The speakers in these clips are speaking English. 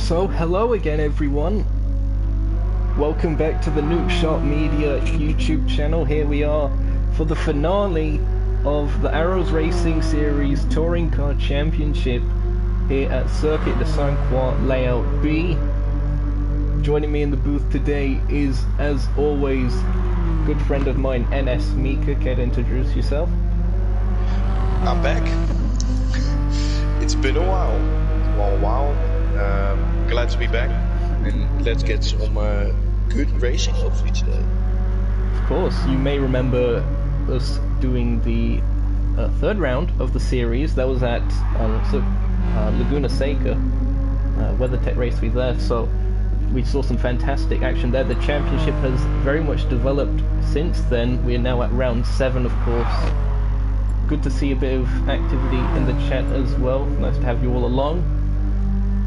So, hello again everyone. Welcome back to the Nukeshot Media YouTube channel. Here we are for the finale of the ARS Racing Series Touring Car Championship here at Circuit de Saint-Croix Layout B. Joining me in the booth today is, as always, good friend of mine, NS Mika. Care to introduce yourself? I'm back. It's been a while. Glad to be back, and let's get some good racing hopefully today. Of course, you may remember us doing the third round of the series. That was at Laguna Seca, WeatherTech Raceway there, so we saw some fantastic action there. The championship has very much developed since then. We are now at round 7, of course. Good to see a bit of activity in the chat as well. Nice to have you all along.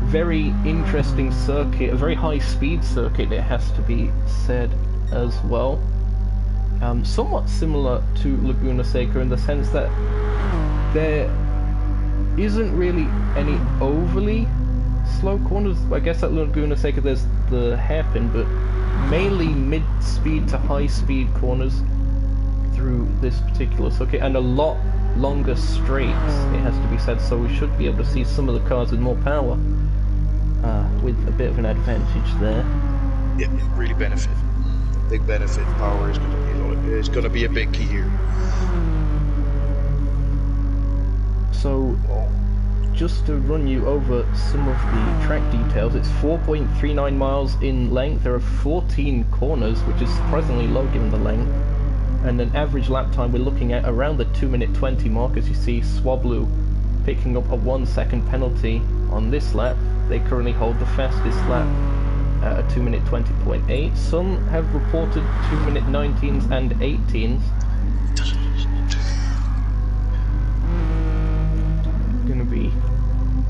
Very interesting circuit, a very high speed circuit, it has to be said as well. Somewhat similar to Laguna Seca in the sense that there isn't really any overly slow corners. I guess at Laguna Seca there's the hairpin, but mainly mid-speed to high-speed corners through this particular circuit, and a lot longer straights, it has to be said, so we should be able to see some of the cars with more power. With a bit of an advantage there. Yeah, really benefit. Big benefit. Power is going to be a big key here. So, just to run you over some of the track details, it's 4.39 miles in length. There are 14 corners, which is surprisingly low given the length. And an average lap time we're looking at around the 2:20 mark, as you see Swablu picking up a 1 second penalty on this lap. They currently hold the fastest lap at a 2:20.8. Some have reported 2:19s and 18s. Going to be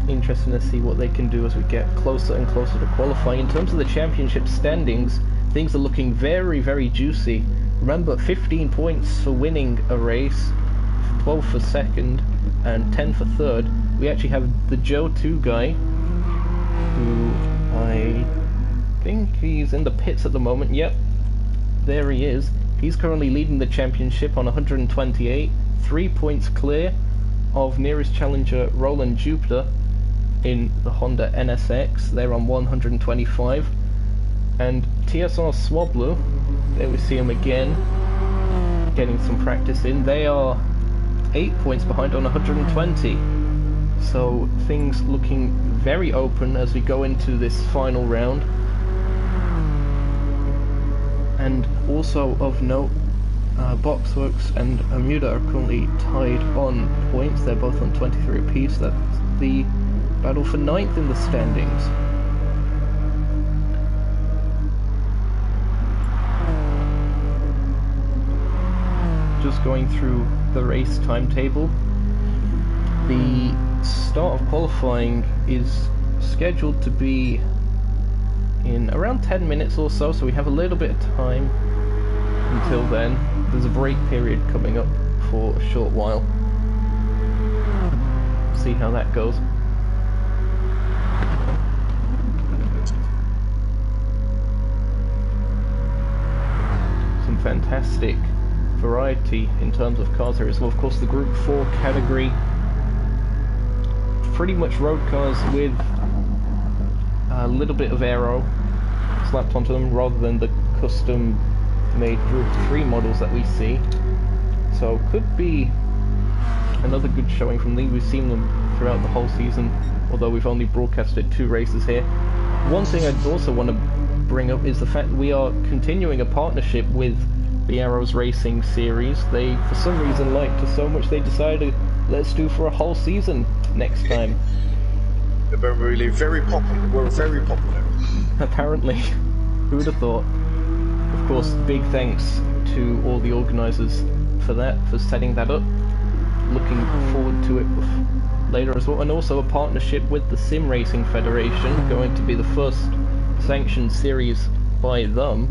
interesting to see what they can do as we get closer and closer to qualifying. In terms of the championship standings, things are looking very, very juicy. Remember, 15 points for winning a race, 12 for second, and 10 for third. We actually have the Joe 2 guy, who I think he's in the pits at the moment. Yep, there he is. He's currently leading the championship on 128, 3 points clear of nearest challenger Roland Jupiter in the Honda NSX. They're on 125. And TSR Swablu, there we see him again, getting some practice in. They are 8 points behind on 120. So things looking very open as we go into this final round. And also of note, Boxworks and Amuda are currently tied on points. They're both on 23 apiece. That's the battle for 9th in the standings. Just going through the race timetable. The start of qualifying is scheduled to be in around 10 minutes or so, so we have a little bit of time until then. There's a break period coming up for a short while. See how that goes. Some fantastic variety in terms of cars here as well. Of course, the Group 4 category, pretty much road cars with a little bit of aero slapped onto them rather than the custom made Group 3 models that we see. So could be another good showing from these. We've seen them throughout the whole season, although we've only broadcasted 2 races here. One thing I'd also want to bring up is the fact that we are continuing a partnership with the ARS Racing Series. They, for some reason, liked us so much they decided, let's do for a whole season next time. We're really very popular. We're very popular. Apparently. Who would have thought? Of course, big thanks to all the organisers for that, for setting that up. Looking forward to it later as well. And also a partnership with the Sim Racing Federation, going to be the first sanctioned series by them,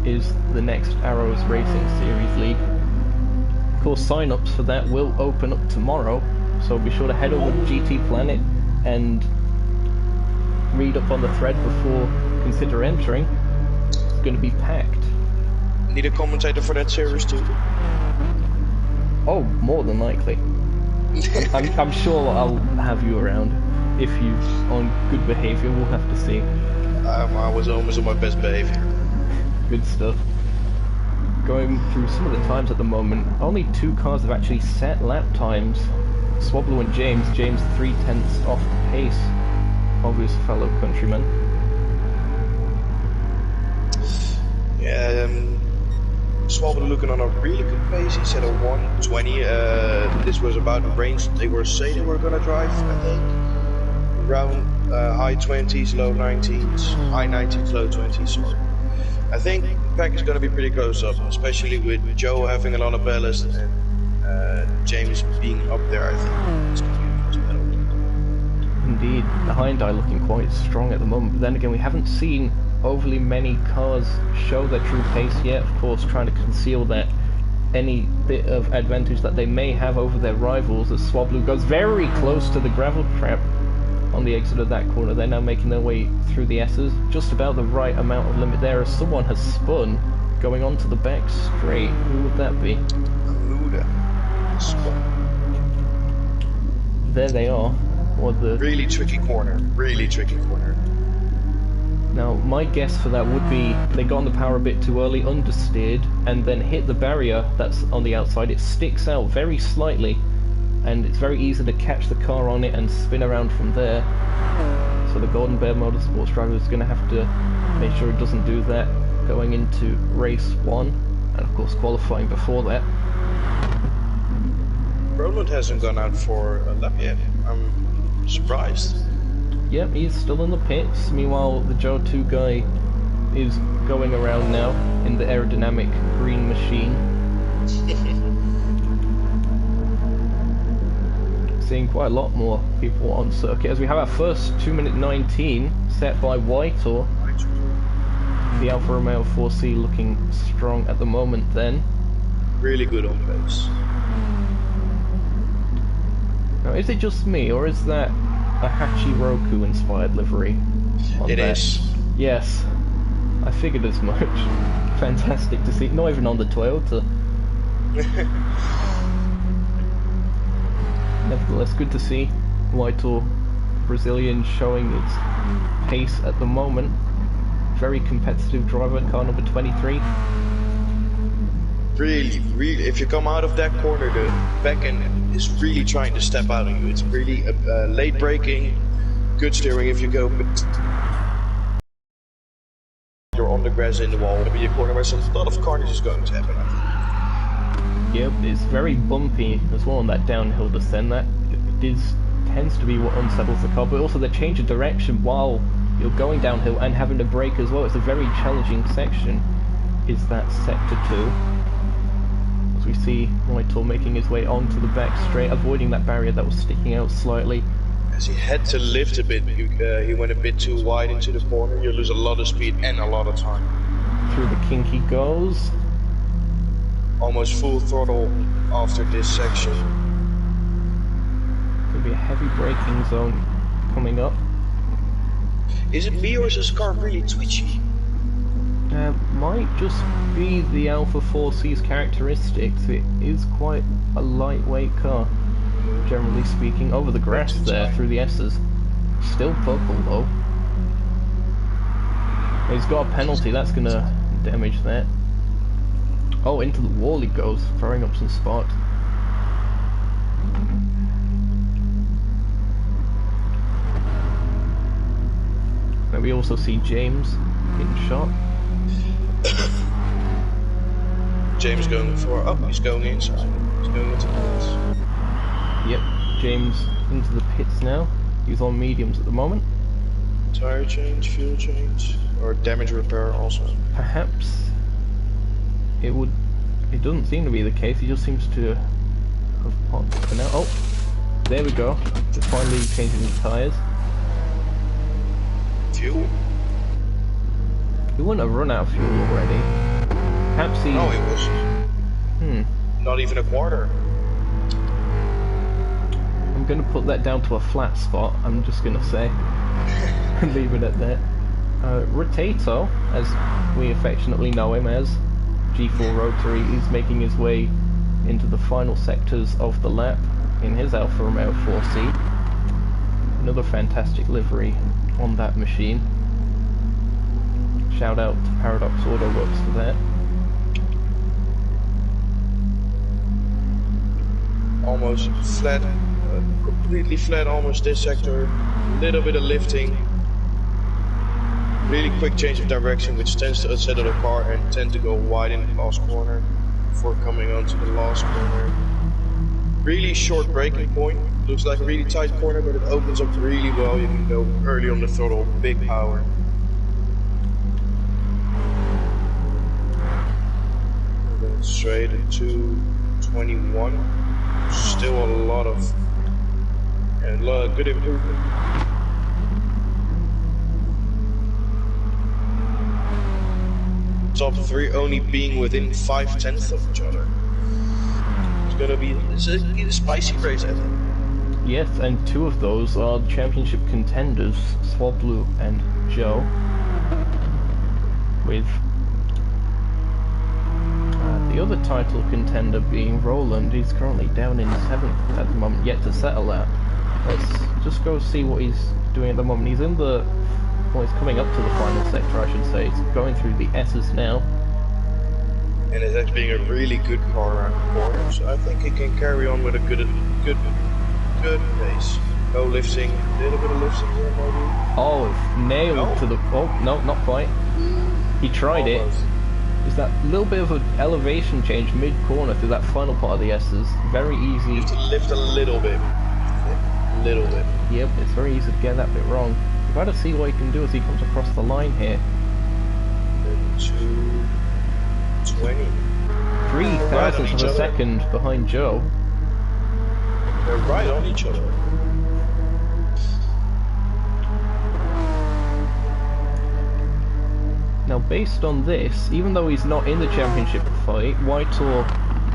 is the next ARS Racing Series League. Of course, sign-ups for that will open up tomorrow, so be sure to head over to GT Planet and read up on the thread before consider entering, it's going to be packed. Need a commentator for that series too? Oh, more than likely. I'm sure I'll have you around. If you on good behavior, we'll have to see. I was almost on my best behavior. Good stuff. Going through some of the times at the moment, only 2 cars have actually set lap times. Swablu and James 3/10 off pace of his fellow countrymen. Yeah, Swablu looking on a really good pace. He set a 1:20. This was about the range they were saying they were gonna drive, I think. Around high 20s, low 19s, high 19s, low 20s. Sorry. I think the pack is gonna be pretty close up, especially with Joe having a lot of ballast and James being up there. I think it's gonna be a close battle. Indeed, the Hyundai looking quite strong at the moment. But then again, we haven't seen overly many cars show their true pace yet, of course trying to conceal that any bit of advantage that they may have over their rivals, as Swablu goes very close to the gravel trap on the exit of that corner. They're now making their way through the S's, just about the right amount of limit there, as someone has spun going onto the back straight. Who would that be? Luda. There they are. Or the Really tricky corner. Really tricky corner. Now, my guess for that would be they got on the power a bit too early, understeered, and then hit the barrier that's on the outside. It sticks out very slightly, and it's very easy to catch the car on it and spin around from there. So the Golden Bear Motorsports driver is going to have to make sure it doesn't do that going into race 1, and of course qualifying before that. Roland hasn't gone out for a lap yet. I'm surprised. Yep, he's still in the pits. Meanwhile, the Joe 2 guy is going around now in the aerodynamic green machine. Seeing quite a lot more people on circuit, as we have our first 2:19 set by Whitehall. The Alfa Romeo 4C looking strong at the moment then. Really good on pace. Now, is it just me, or is that a Hachiroku inspired livery? It is. Yes, I figured as much. Fantastic to see. Not even on the Toyota. Nevertheless, good to see Whitehall Brazilian showing its pace at the moment. Very competitive driver, car number 23. Really, if you come out of that corner, the back end is really trying to step out on you. It's really late braking, good steering. If you go, you're on the grass in the wall. It'll be a corner where a lot of carnage is going to happen, I think. Yep, it's very bumpy as well on that downhill descent. That tends to be what unsettles the car, but also the change of direction while you're going downhill and having to brake as well. It's a very challenging section, is that sector 2. We see Whitehall making his way onto the back straight, avoiding that barrier that was sticking out slightly. As he had to lift a bit, he went a bit too wide into the corner. You lose a lot of speed and a lot of time. Through the kink he goes. Almost full throttle after this section. Could be a heavy braking zone coming up. Is it me or is this car really twitchy? Might just be the Alpha 4C's characteristics. It is quite a lightweight car, generally speaking. Over the grass there, through the S's. Still purple though. He's got a penalty, that's gonna damage that. Oh, into the wall he goes, throwing up some sparks. And we also see James getting shot. James going for he's going inside. He's going into the pits. Yep, James into the pits now. He's on mediums at the moment. Tire change, fuel change, or damage repair also. Perhaps it doesn't seem to be the case. He just seems to have popped for now. Oh, there we go. They're finally changing the tires. Fuel? He wouldn't have run out of fuel already. Perhaps he... No, he was. Not even a quarter. I'm going to put that down to a flat spot, I'm just going to say. leave it at that. Rotato, as we affectionately know him as, G4 Rotary, is making his way into the final sectors of the lap in his Alfa Romeo 4C. Another fantastic livery on that machine. Shout out to Paradox Auto Works for that. Almost flat, completely flat almost this sector, little bit of lifting, really quick change of direction which tends to unsettle the car and tend to go wide in the last corner before coming onto the last corner. Really short braking point, looks like a really tight corner but it opens up really well, you can go early on the throttle, big power. And then straight into 21. Still a lot of good improvement. Top 3 only being within 5/10 of each other. It's a spicy race, I think. Yes, and 2 of those are championship contenders, Swablu and Joe, with the other title contender being Roland. He's currently down in 7th at the moment, yet to settle that. Let's just go see what he's doing at the moment. He's in the... well, he's coming up to the final sector, I should say. He's going through the S's now. And it's actually being a really good car around the corner, so I think he can carry on with a good pace. No lifting, a little bit of lifting here maybe. Oh, nailed to the... oh, no, not quite. He tried Almost. it. Is that little bit of an elevation change mid-corner through that final part of the S's. Very easy. You have to lift a little bit. A little bit. Yep, it's very easy to get that bit wrong. We've got to see what he can do as he comes across the line here. 220. 3 thousandths of a second behind Joe. They're right on each other. Now, based on this, even though he's not in the championship fight, Whitehall,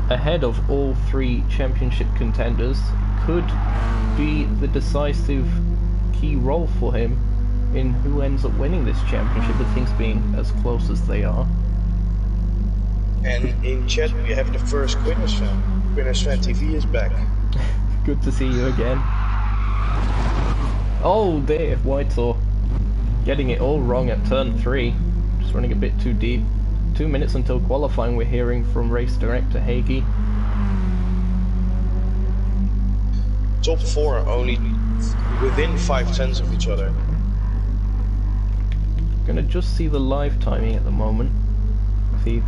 ahead of all 3 championship contenders, could be the decisive key role for him in who ends up winning this championship, with things being as close as they are. And in chat we have the first Quinners fan. Quinners fan TV is back. Good to see you again. Oh dear, Whitehall getting it all wrong at turn 3. Just running a bit too deep. 2 minutes until qualifying, we're hearing from race director Hagee. Top 4 are only within 5/10 of each other. Gonna just see the live timing at the moment. See,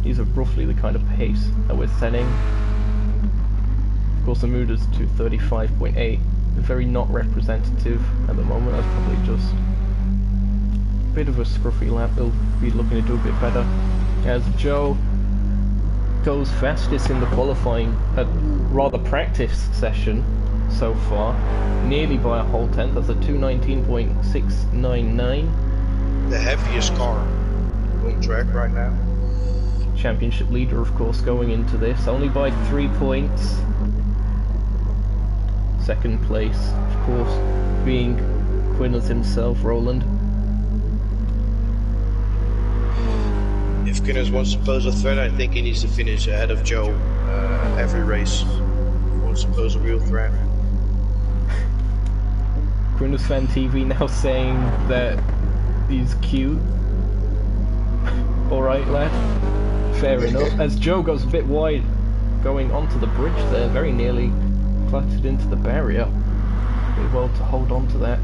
these are roughly the kind of pace that we're setting. Of course, the Muda's to 35.8. Very not representative at the moment. That's probably just a bit of a scruffy lap. They'll be looking to do a bit better. As Joe goes fastest in the qualifying, rather practice session so far, nearly by a whole tenth. That's a 219.699. The heaviest car on track right now. Championship leader, of course, going into this, only by 3 points. Second place, of course, being Quinners himself, Roland. If Quinners wants to pose a threat, I think he needs to finish ahead of Joe every race. If he wants to pose a real threat. Quinners Fan TV now saying that he's cute. Alright, lad. Fair enough. As Joe goes a bit wide, going onto the bridge there, very nearly clutched into the barrier. Pretty well to hold on to that.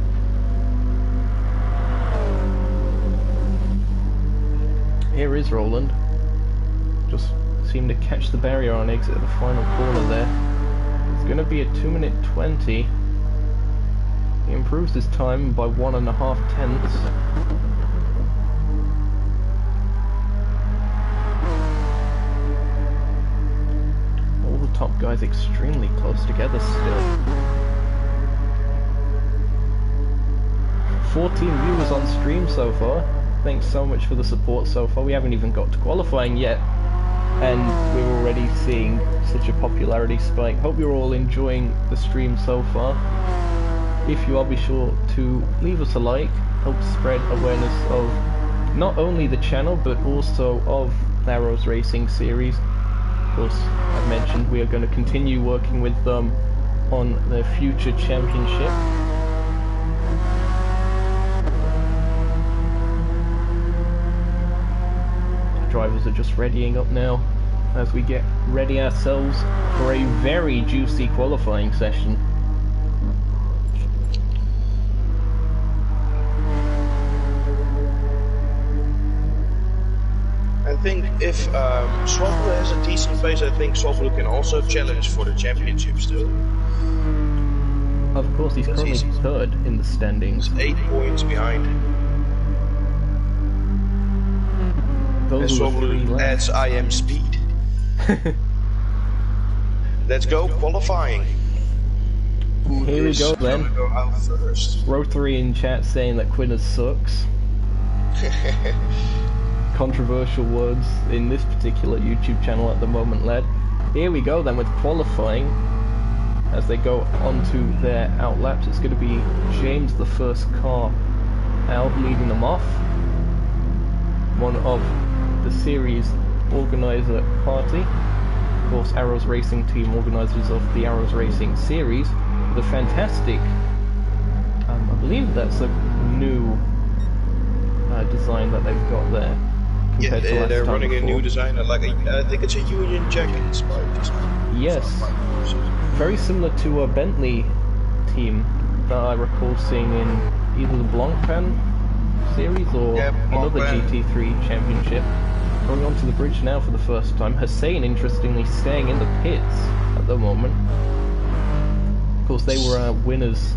Here is Roland. Just seemed to catch the barrier on exit at the final corner there. It's going to be a 2:20. He improves his time by 1.5 tenths. All the top guys extremely close together still. 14 viewers on stream so far. Thanks so much for the support so far. We haven't even got to qualifying yet, and we're already seeing such a popularity spike. Hope you're all enjoying the stream so far. If you are, be sure to leave us a like, help spread awareness of not only the channel but also of the ARS Racing series. Of course, I've mentioned we are going to continue working with them on their future championship. The drivers are just readying up now as we get ready ourselves for a very juicy qualifying session. I think if Swablu has a decent pace, I think Swablu can also challenge for the championship still. Of course, he's currently third in the standings. He's 8 points behind. Those and Swablu adds IM speed. Let's go qualifying. Here we go then. Go out first? Rotary in chat saying that Quinners sucks. Controversial words in this particular YouTube channel at the moment, lad. Here we go then with qualifying. As they go onto their out laps, it's going to be James, the first car out, leading them off. One of the series organizer party. Of course, ARS Racing team organisers of the ARS Racing series. The fantastic, I believe that's a new design that they've got there. Yeah, they're running a new design, like I think it's a Union Jack inspired design. Yes, very similar to a Bentley team that I recall seeing in either the Blancpain series or another GT3 championship. Going onto the bridge now for the first time. Hussein, interestingly, staying in the pits at the moment. Of course, they were winners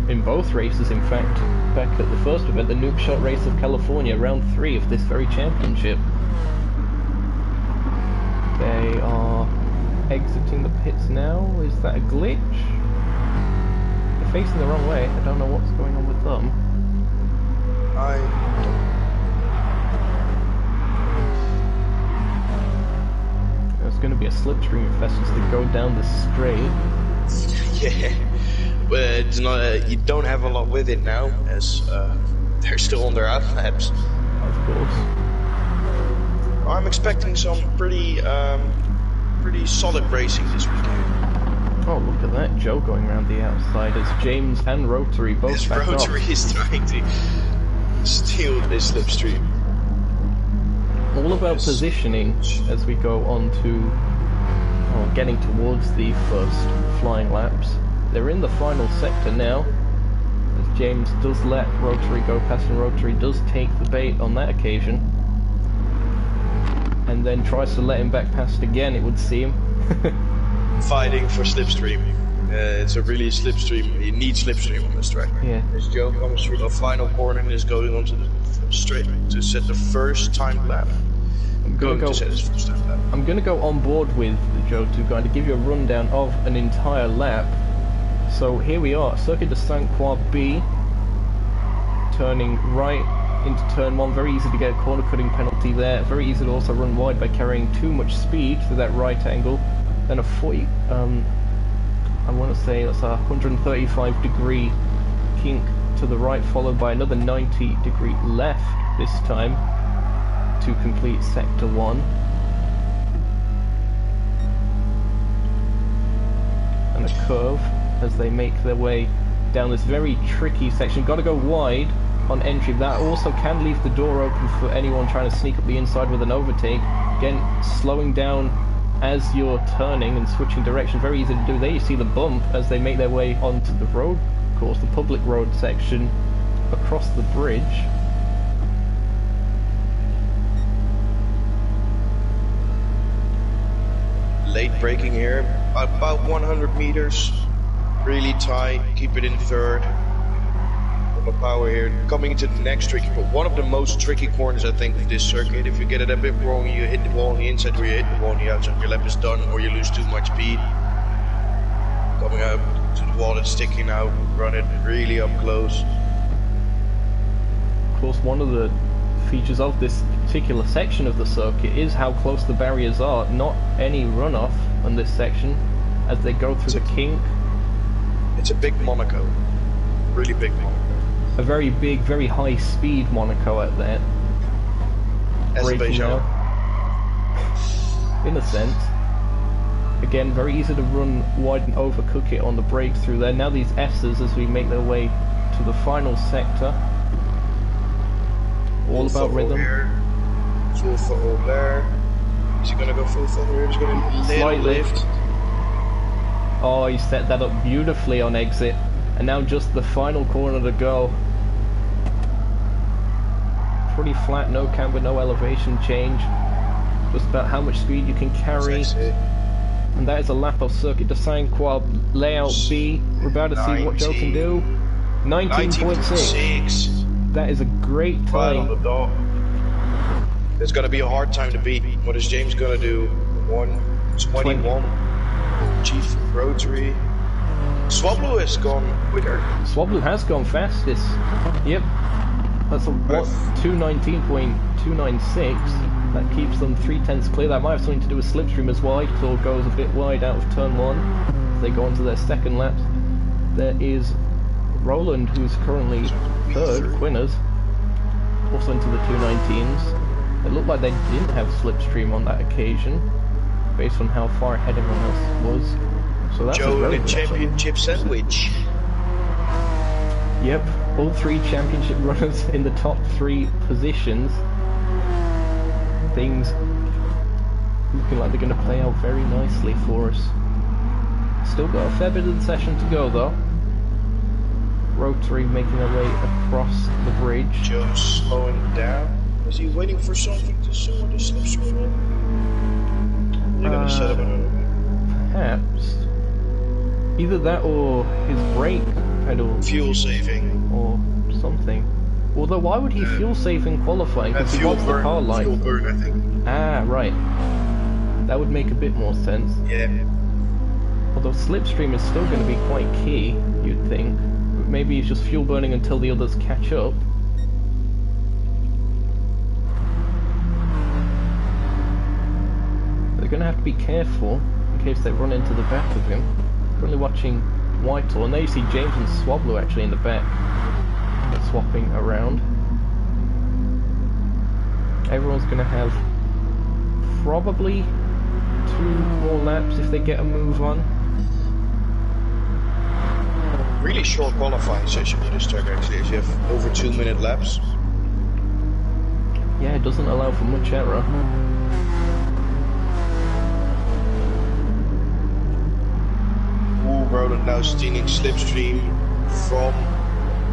in both races, in fact, back at the first event, the Nukeshot race of California, round 3 of this very championship. They are exiting the pits now. Is that a glitch? They're facing the wrong way. I don't know what's going on with them. There's going to be a slipstream fest as they go down the straight. Yeah. But it's not, you don't have a lot with it now, as they're still on their out laps. Of course. I'm expecting some pretty solid racing this weekend. Oh, look at that, Joe going around the outside as James and Rotary both back off. Rotary is trying to steal this slipstream. All about positioning as we go on to getting towards the first flying laps. They're in the final sector now, as James does let Rotary go past, and Rotary does take the bait on that occasion. And then tries to let him back past again, it would seem. Fighting for slipstream. It's a really slipstream, you need slipstream on this track. Yeah. As Joe comes through the final corner and is going onto the straight to set the first time lap. I'm going to go on board with Joe to kind of give you a rundown of an entire lap. So here we are, Circuit de Saint-Croix B, turning right into turn 1, very easy to get a corner cutting penalty there, very easy to also run wide by carrying too much speed to that right angle, then a 40, I want to say that's a 135 degree kink to the right, followed by another 90 degree left this time to complete sector 1. And a curve as they make their way down this very tricky section. Got to go wide on entry. That also can leave the door open for anyone trying to sneak up the inside with an overtake. Again, slowing down as you're turning and switching direction. Very easy to do. There you see the bump as they make their way onto the road course, the public road section across the bridge. Late braking here, about 100 meters. Really tight, keep it in third. From a power here, coming into the next tricky, but one of the most tricky corners I think of this circuit. If you get it a bit wrong, you hit the wall on the inside or you hit the wall on the outside, your lap is done, or you lose too much speed. Coming up to the wall, it's sticking out, run it really up close. Of course, one of the features of this particular section of the circuit is how close the barriers are. Not any runoff on this section as they go through the kink. It's a big Monaco. really big Monaco. A very big, very high speed Monaco at that. Braking Azerbaijan. now. In a sense. Again, very easy to run wide and overcook it on the breakthrough there. Now these S's as we make their way to the final sector. All about rhythm. Here. Full throttle there. Is he gonna go full throttle here? He's gonna little lift. Oh, he set that up beautifully on exit. And now just the final corner to go. Pretty flat, no camber, no elevation change. Just about how much speed you can carry. And that is a lap of Circuit de Saint-Croix layout B. We're about to see what Joe can do. 19.6. That is a great time. Right on the dot. It's gonna be a hard time to beat. What is James gonna do? 1:21. Chief Rotary. Swablu has gone quicker. Swablu has gone fastest. Yep. That's a what? 219.296. That keeps them 3/10 clear. That might have something to do with slipstream as well. Or goes a bit wide out of turn 1. They go onto their second lap. There is Roland, who's currently third, Quinners, also into the 219s. It looked like they didn't have slipstream on that occasion, based on how far ahead everyone else was. So that's Joe a very in a good championship sandwich. Yep, all 3 championship runners in the top 3 positions. Things looking like they're going to play out very nicely for us. Still got a fair bit of the session to go though. Rotary making their way across the bridge. Joe's slowing down. Is he waiting for something to slow the slipstream in? They're going to set up another one. Perhaps. Either that or his brake pedal. Fuel saving. Or something. Although why would he fuel save in qualifying? Because he wants the car light. Fuel burn, I think. Ah, right. That would make a bit more sense. Yeah. Although slipstream is still going to be quite key, you'd think. Maybe he's just fuel burning until the others catch up. They're going to have to be careful in case they run into the back of him. Currently watching Whitehall, and there you see James and Swablu actually in the back, swapping around. Everyone's going to have probably 2 more laps if they get a move on. Really short qualifying session for this track actually, as you have over 2-minute laps. Yeah, it doesn't allow for much error. Ooh, Roland now stealing slipstream from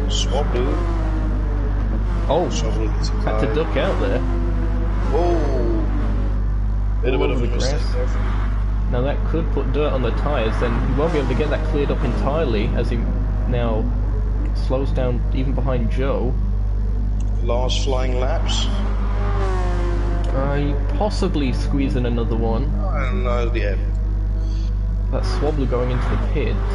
Swablu. Oh, had to duck out there. Oh, little bit of a mistake there. Now that could put dirt on the tyres, then he won't be able to get that cleared up entirely as he now slows down even behind Joe. Last flying laps. You possibly squeeze in another one. Yeah. That's Swablu going into the pits.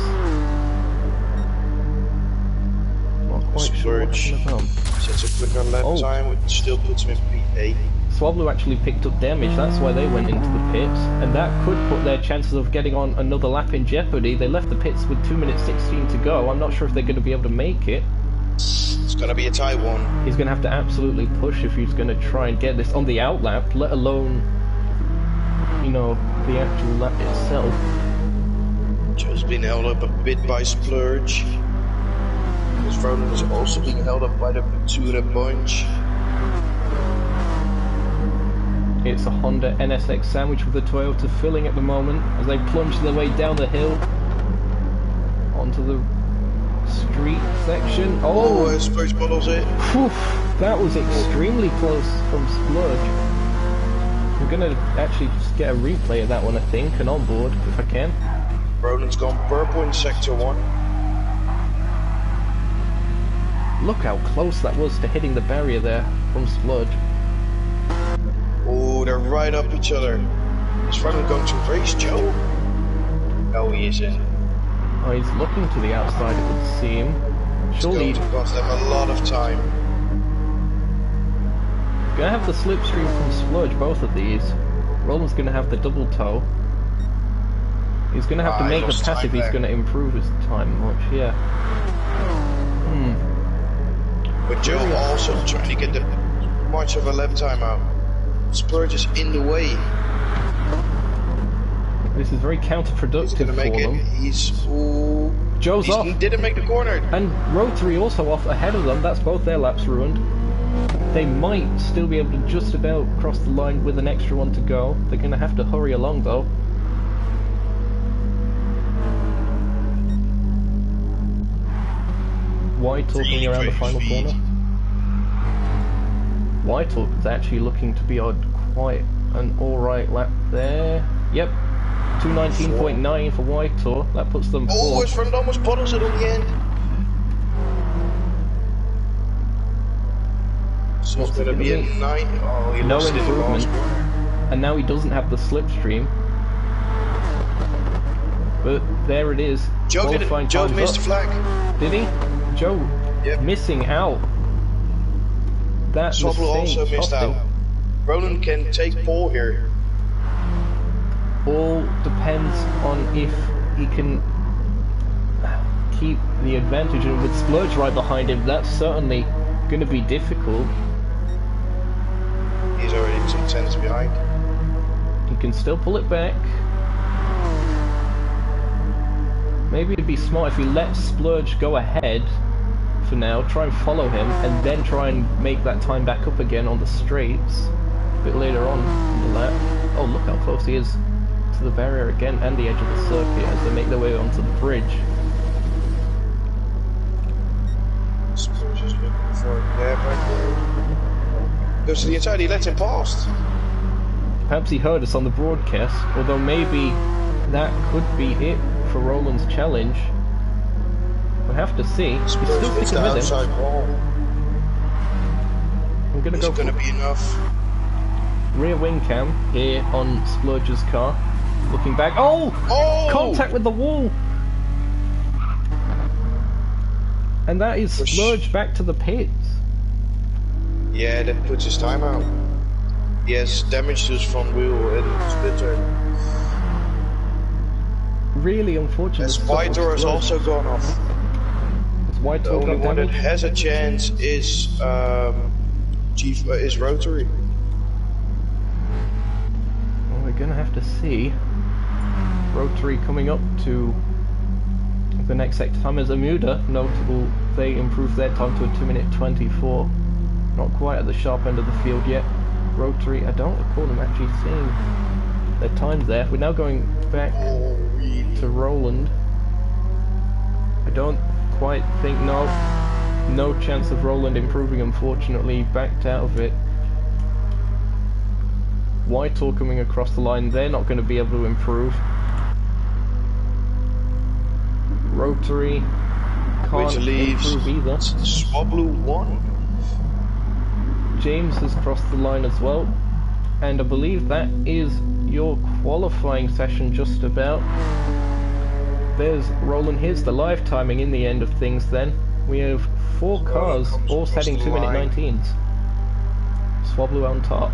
Not quite sure what's going to come. Sets a quicker lap time, which still puts him in P8. Swablu actually picked up damage, that's why they went into the pits, and that could put their chances of getting on another lap in jeopardy. They left the pits with 2 minutes 16 to go. I'm not sure if they're going to be able to make it. It's going to be a tight one. He's going to have to absolutely push if he's going to try and get this on the outlap, let alone, you know, the actual lap itself. Just been held up a bit by Splurge. This Roland is also being held up by the two in a bunch. It's a Honda NSX sandwich with a Toyota filling at the moment as they plunge their way down the hill onto the street section. Oh, Splurge bottles it. Whew, that was extremely close from Splurge. I'm gonna actually just get a replay of that one, I think, and on board if I can. Roland's gone purple in sector 1. Look how close that was to hitting the barrier there from Splurge. Oh, they're right up each other. Is Roland going to race Joe? No, he isn't. Oh, he's looking to the outside, it would seem. Surely it's going to cost them a lot of time. Gonna have the slipstream from Splurge, both of these. Roland's gonna have the double toe. He's gonna have to make the pass if he's gonna improve his time much, yeah. But Joe also trying to get the much of a lap time out. Splurge is in the way. This is very counterproductive for them. Joe's off. He didn't make the corner. And Rotary also off ahead of them. That's both their laps ruined. They might still be able to just about cross the line with an extra one to go. They're going to have to hurry along though. Whitehall coming around the final corner. Whitehall is actually looking to be on quite an alright lap there. Yep, 219.9 for Whitehall. That puts them fourth. His front almost puddles it on the end. So it's going to be a 9. Oh, he lost improvement. And now he doesn't have the slipstream. But there it is. Joe missed the flag. Did he? Joe missing out. That Swablu also missed out. Roland can take pole here. All depends on if he can keep the advantage, and with Splurge right behind him, that's certainly going to be difficult. He's already 2 tenths behind. He can still pull it back. Maybe it'd be smart if he lets Splurge go ahead for now, try and follow him, and then try and make that time back up again on the straights a bit later on in the lap. Oh, look how close he is to the barrier again and the edge of the circuit as they make their way onto the bridge. Splurge is looking for a gap right there. Goes to the inside, he lets him past. Perhaps he heard us on the broadcast, although maybe that could be it for Roland's challenge. We'll have to see. He's still sticking with him. I'm gonna go. It's gonna be enough. Rear wing cam here on Splurge's car. Looking back. Oh! Contact with the wall! And that is Splurge back to the pits. Yeah, that puts his time out. He has damage to his front wheel and split turn. Really unfortunate. As Whitehall has also gone off. The only one that has a chance is Rotary. Well, we're gonna have to see. Rotary coming up to the next sector time as Amuda. Notable, they improved their time to a 2:24. Not quite at the sharp end of the field yet. Rotary, I don't recall them actually seeing their times there. We're now going back to Roland. I don't quite think, no chance of Roland improving, unfortunately. Backed out of it. Whitehall coming across the line, they're not going to be able to improve. Rotary can't improve either. Swablu won. James has crossed the line as well, and I believe that is your qualifying session just about. There's Roland. Here's the live timing in the end of things then. We have 4 cars all setting 2:19s. Swablu on top.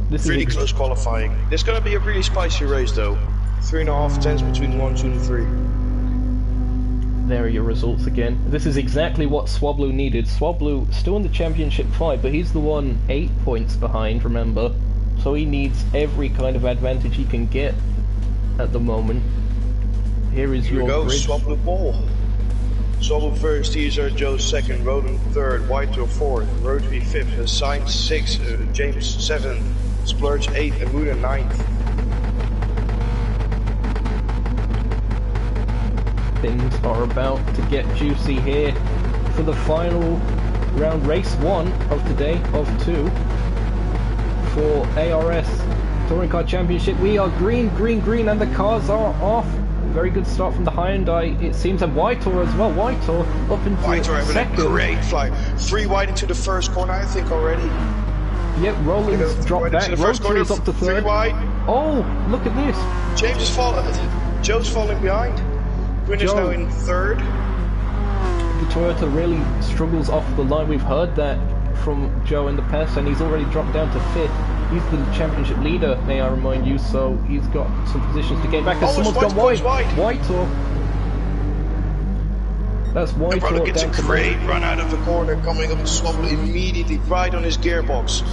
This is really close qualifying. This is going to be a really spicy race though. 3.5 tenths between 1, 2 and 3. There are your results again. This is exactly what Swablu needed. Swablu still in the championship fight, but he's the one 8 points behind, remember. So he needs every kind of advantage he can get at the moment. Here is your grid. Swablu pole. Swablu first, Teaser, Joe second, Roland third, Whitehall fourth, Rotary fifth, Sainz sixth, James seventh, Splurge eighth, and Muda ninth. Things are about to get juicy here for the final round, race 1 of today of 2 for ARS Touring Car Championship. We are green, and the cars are off. Very good start from the Hyundai, it seems, and Whitehall as well. Whitehall up into second. A great fly. 3 wide into the first corner, I think, already. Yep, Roland's dropped back. Rotary's up to third. 3 wide. Oh, look at this. James is falling. Joe's falling behind. Quinn is now in third. The Toyota really struggles off the line. We've heard that from Joe in the past, and he's already dropped down to 5th. He's the championship leader, may I remind you, so he's got some positions to gain back. And someone's gone wide. Whitehall. That's wide Brother gets a down to great run out of the corner, coming up and Swabble immediately right on his gearbox.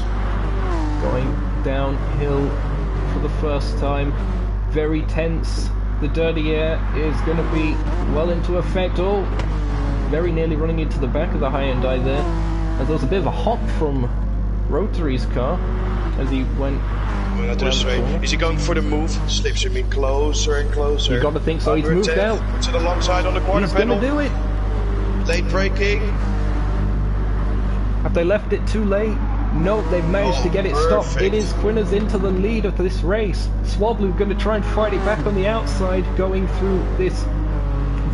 Going downhill for the first time. Very tense. The dirty air is going to be well into effect. Oh, very nearly running into the back of the Hyundai there. As there was a bit of a hop from Rotary's car as he went. Is he going for the move? Slips him in closer and closer. You got to think so. He's moved out to the long side on the corner. He's going to do it. Late braking. Have they left it too late? No, they've managed to get it stopped. It is Quinners into the lead of this race. Swablu going to try and fight it back on the outside, going through this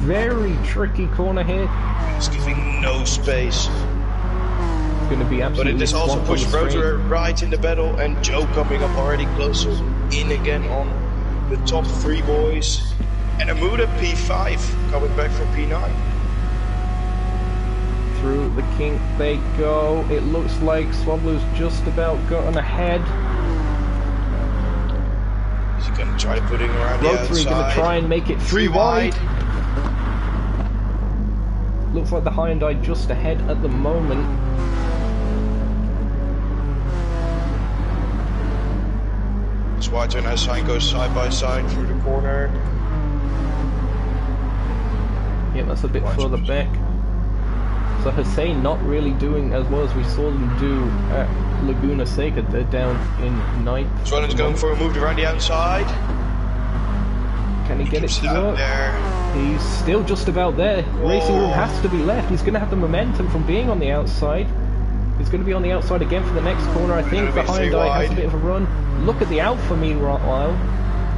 very tricky corner here. He's giving no space. It's going to be absolutely. But it just also pushed Rotor right in the battle, and Joe coming up already closer in again on the top three boys. And Amuda P5 coming back from P9. Through the kink they go. It looks like Swablu's just about gotten ahead. Is he going to try to put it around the outside? Rotary going to try and make it three wide. Looks like the Hyundai just ahead at the moment. White and sign goes side by side through the corner. Yeah, that's a bit further back. So Hussein not really doing as well as we saw them do at Laguna Seca. They're down in 9th. Swellen's going for a move around the outside. Can he get it to work? There. He's still just about there. Racing room has to be left. He's going to have the momentum from being on the outside. He's going to be on the outside again for the next corner. I think the Hyundai has a bit of a run. Look at the Alpha, meanwhile,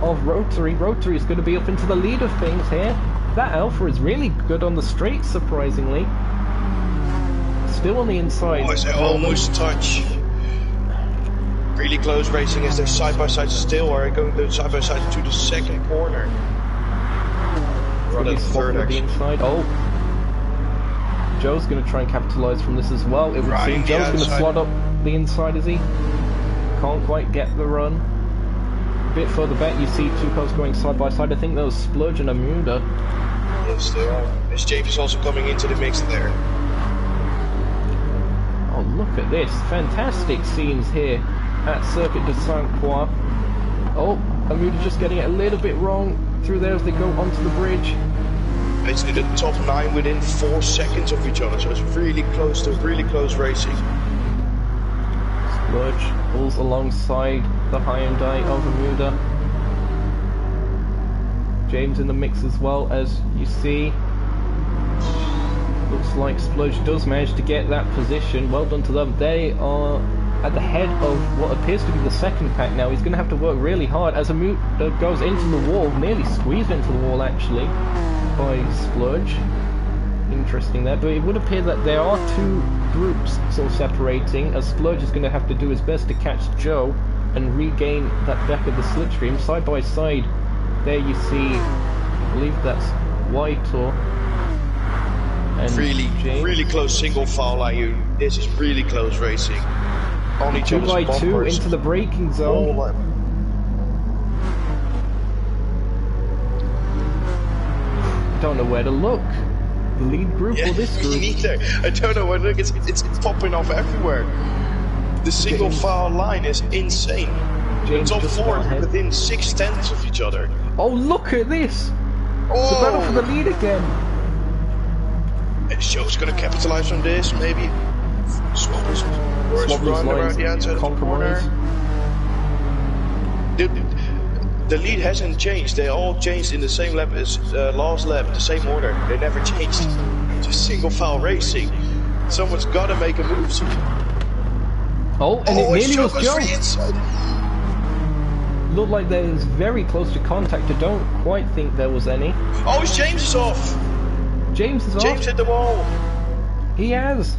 of Rotary. Rotary is going to be up into the lead of things here. That Alpha is really good on the straight, surprisingly. Still on the inside. Oh, is it almost touch? Really close racing as they're side by side still, or going side by side to the second corner. Really third the inside. Oh. Joe's going to try and capitalise from this as well. It would seem Joe's going to slot up the inside, is he? Can't quite get the run. A bit further back, you see two cars going side by side. I think there was Splurge and Amuda. Yes, they are. As James is also coming into the mix there. Oh, look at this. Fantastic scenes here at Circuit de Saint-Croix. Oh, Amuda just getting it a little bit wrong through there as they go onto the bridge. Basically the top 9 within 4 seconds of each other, so it's really close racing. Splurge pulls alongside the Hyundai of Amuda. James in the mix as well, as you see. Looks like Splurge does manage to get that position. Well done to them. They are at the head of what appears to be the second pack now. He's going to have to work really hard as Amuda goes into the wall, nearly squeezed into the wall actually by Splurge. Interesting there, but it would appear that there are two groups sort of separating, as Splurge is going to have to do his best to catch Joe and regain that back of the slipstream. Side by side there you see, I believe that's White and really James. Really close single foul line. This is really close racing. On each 2x2 into the braking zone. Don't know where to look. The lead group or this group? Neither. I don't know where to look. It's popping off everywhere. The single file line is insane. James the top 4 within 6/10 of each other. Oh, look at this! Oh. The battle for the lead again. And Joe's going to capitalize on this, maybe. Swablu's run around the outside of the corner. The lead hasn't changed. They all changed in the same lap as last lap, the same order. They never changed. Just single file racing. Someone's got to make a move. Oh, and it nearly was Joe. Inside. Looked like there was very close to contact. I don't quite think there was any. Oh, James is off. James is off. James hit the wall. He has.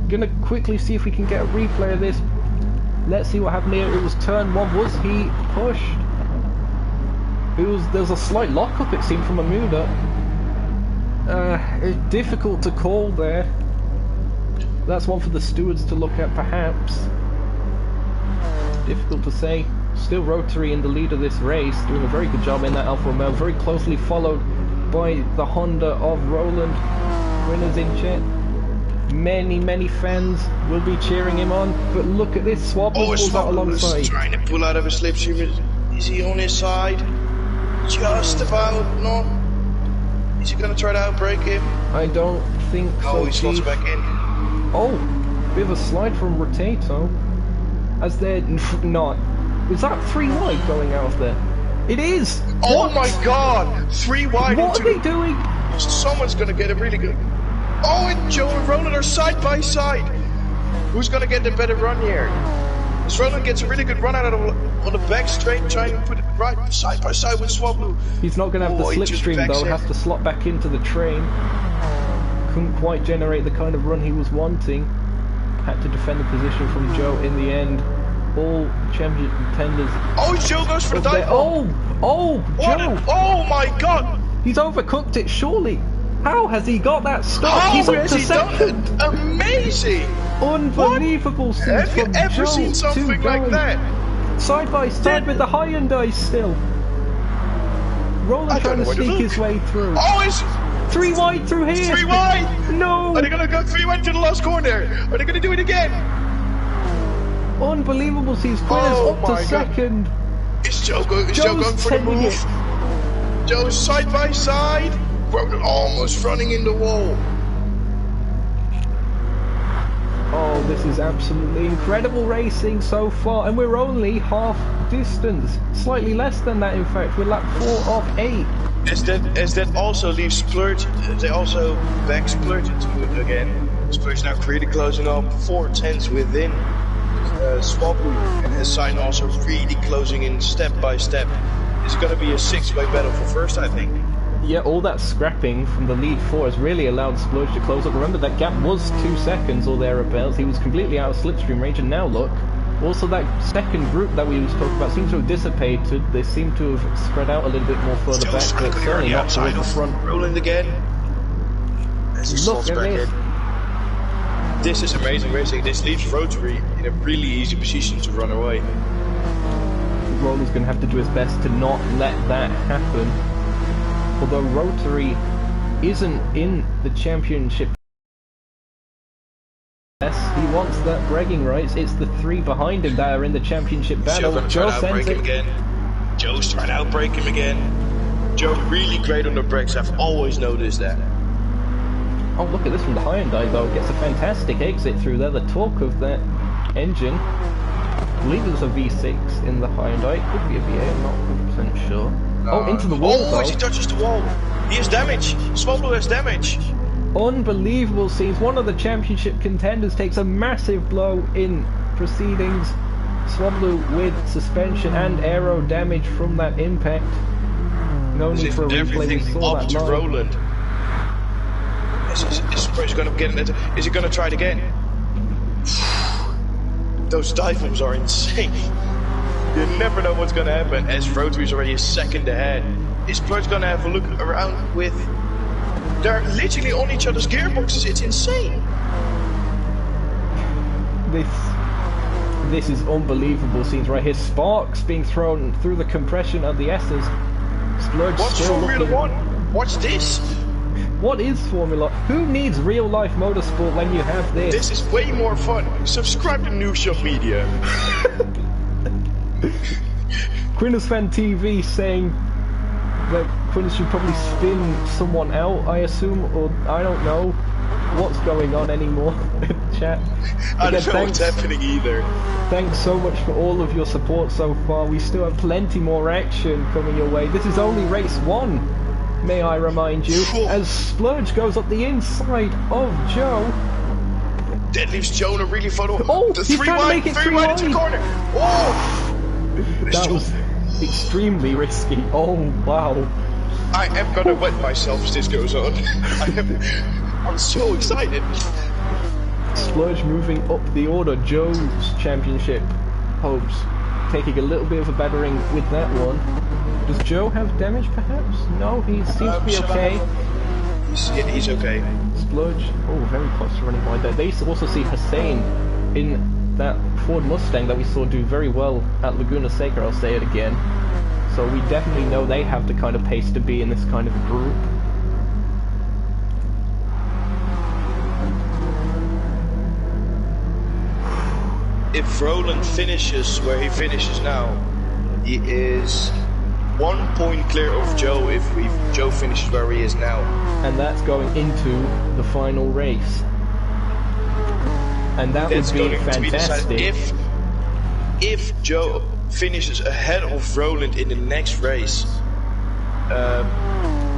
Gonna quickly see if we can get a replay of this. Let's see what happened here. It was turn 1. Was he pushed? There was a slight lockup, it seemed, from Amuda. It's difficult to call there. That's one for the stewards to look at, perhaps. Difficult to say. Still Rotary in the lead of this race, doing a very good job in that Alfa Romeo, very closely followed by the Honda of Roland. Winners in chat. Many fans will be cheering him on. But look at this, Swablu pulls out alongside. Trying to pull out of a slipstream. Is he on his side? Just about. No. Is he going to try to outbrake him? I don't think so. Oh, he slots back in. Oh, bit of a slide from Rotato. As they're not. Is that 3 wide going out of there? It is! Oh What? my god! 3 wide. What are they doing? Someone's going to get a really good... Oh, and Joe and Roland are side by side. Who's going to get the better run here? As Roland gets a really good run out of on the back straight, trying to put it right side by side with Swablu. He's not going to have the slipstream though, has to slot back into the train. Couldn't quite generate the kind of run he was wanting. Had to defend the position from Joe in the end. All champion contenders. Oh, Joe goes for the dive bomb. Oh, Joe! Oh my god! He's overcooked it, surely. How has he got that stop? How He's up has to he second. done it? Amazing! Unbelievable scenes Have you from ever Joe seen something to like Joe. that? Side by side with the Hyundai still. Roland trying to sneak his way through. Oh, it's 3 wide through here. 3 wide! No! Are they gonna go 3 wide to the last corner? Are they gonna do it again? Unbelievable scenes. Quinn is up to second. Is Joe going for the move? Joe's side by side. Roland almost running in the wall. Oh, this is absolutely incredible racing so far, and we're only half distance. Slightly less than that, in fact. We're lap 4 of 8. As that also leaves Splurge, they also back Splurge into it again. Splurge now really closing up 4 tenths within Swablu, and his sign also really closing in step by step. It's going to be a 6-way battle for first, I think. Yeah, all that scrapping from the lead 4 has really allowed Splurge to close up. Remember, that gap was 2 seconds or thereabouts. He was completely out of slipstream range, and now look. Also, that second group that we was talking about seems to have dissipated. They seem to have spread out a little bit more further back, but certainly not towards the front. Roland again. As he slots back in. This is amazing racing. This leaves Rotary in a really easy position to run away. Roland's going to have to do his best to not let that happen. Although Rotary isn't in the championship. He wants that bragging rights. It's the 3 behind him that are in the championship battle. Joe sends it. Joe's trying to outbrake him again. Joe really great on the brakes. I've always noticed that. Oh, look at this from the Hyundai though. Gets a fantastic exit through there. The torque of that engine. I believe there's a V6 in the Hyundai. It could be a V8. I'm not 100% sure. Oh, into the wall though. Oh, he touches the wall. He has damage. Swablu has damage. Unbelievable scenes. One of the championship contenders takes a massive blow in proceedings. Swablu with suspension and aero damage from that impact. No need for a replay. We saw that live. Roland. Is going to get it? Is he going to try it again? Those dive bombs are insane. You never know what's going to happen. As Rotary's already a second ahead. Is Splurge going to have a look around with? They're literally on each other's gearboxes. It's insane. This is unbelievable scenes right here. Sparks being thrown through the compression of the S's. Splurge What's still Formula looking... 1? What's this? What is Formula? Who needs real life motorsport when you have this? This is way more fun. Subscribe to Nukeshot Media. Quinnesfan TV saying that Quinnes should probably spin someone out, I assume, or I don't know what's going on anymore. Chat. I don't know what's happening either. Thanks so much for all of your support so far. We still have plenty more action coming your way. This is only race 1, may I remind you, as Splurge goes up the inside of Joe. That leaves Joe in a really fun... Oh, he's trying to make it 3 wide into the corner. Oh! That was extremely risky. Oh, wow. I am gonna wet myself as this goes on. I'm so excited. Splurge moving up the order. Joe's championship hopes taking a little bit of a battering with that one. Does Joe have damage perhaps? No, he seems to be okay. He's okay. Splurge, oh, very close to running wide there. They also see Hussein in that Ford Mustang that we saw do very well at Laguna Seca, I'll say it again. So we definitely know they have the kind of pace to be in this kind of group. if Roland finishes where he finishes now, he is 1 point clear of Joe if Joe finishes where he is now. And that's going into the final race. And that would be fantastic. If Joe finishes ahead of Roland in the next race,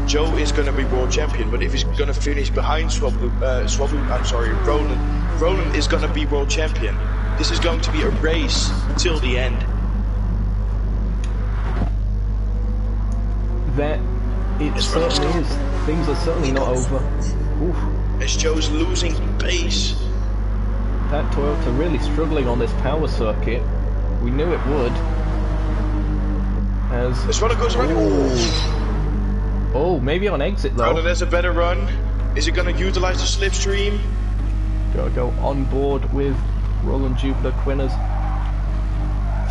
Joe is going to be world champion. But if he's going to finish behind Roland is going to be world champion. This is going to be a race till the end. That it certainly is. Things are certainly not over. Oof. As Joe's losing pace. That Toyota really struggling on this power circuit. We knew it would. As Roland goes around. Oh, maybe on exit though. Roland has a better run. Is he going to utilize the slipstream? Go on board with Roland Jupiter Quinners.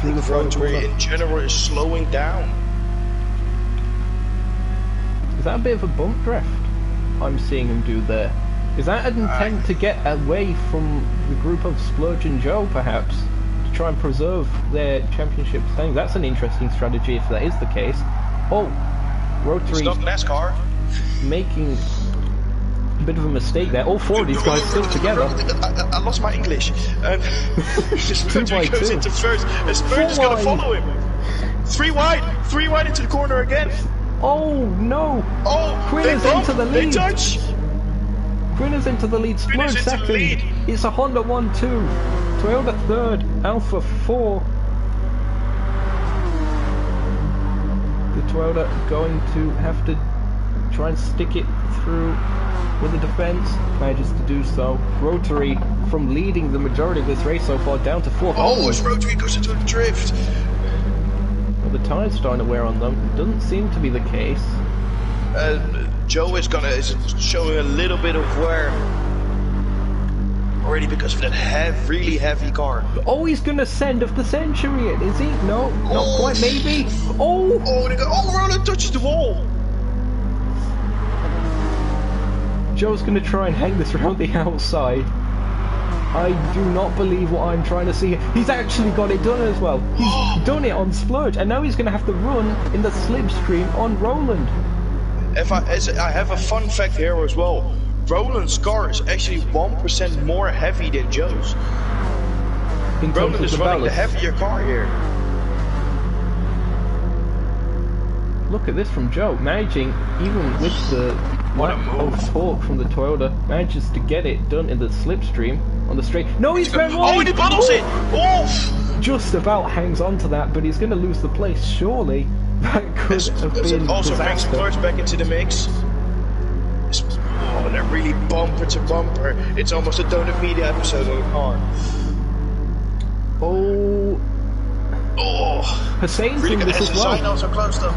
Through the front in general is slowing down. Is that a bit of a bump draft I'm seeing him do there? Is that an intent to get away from the group of Splurge and Joe, perhaps? To try and preserve their championship standing? That's an interesting strategy if that is the case. Oh, Rotary Stop NASCAR. making a bit of a mistake there. All four of these guys still together. I lost my English. And Splurge goes into first, and Splurge is going to follow him. 3 wide into the corner again. Oh no! Oh, Quinners into the lead. They touch. Quinners into the lead. Splurge second. It's a Honda 1-2. Toyota third. Alpha 4. The Toyota going to have to try and stick it through with the defense. Manages to do so. Rotary from leading the majority of this race so far down to 4th. Oh, as Rotary goes into a drift. The tire's starting to wear on them. Doesn't seem to be the case. Joe is showing a little bit of wear already because of that really heavy car. Oh, he's gonna send of the century in, is he? No, not quite, maybe. Oh! Roland touches the wall. Joe's gonna try and hang this around the outside. I do not believe what I'm trying to see here. He's actually got it done as well. He's done it on Splurge, and now he's going to have to run in the slipstream on Roland. I have a fun fact here as well. Roland's car is actually 1% more heavy than Joe's. Roland is running the heavier car here. Look at this from Joe, managing, even with the lack of torque from the Toyota, manages to get it done in the slipstream on the straight. No, he's going wide! Oh, and he bottles it! Oh! Just about hangs on to that, but he's going to lose the place, surely. That could have been also brings Splurge back into the mix. Oh, they're really bumper to bumper. It's almost a Donut Media episode of the car. Oh. Hussein's really in this as well. Sign also close though.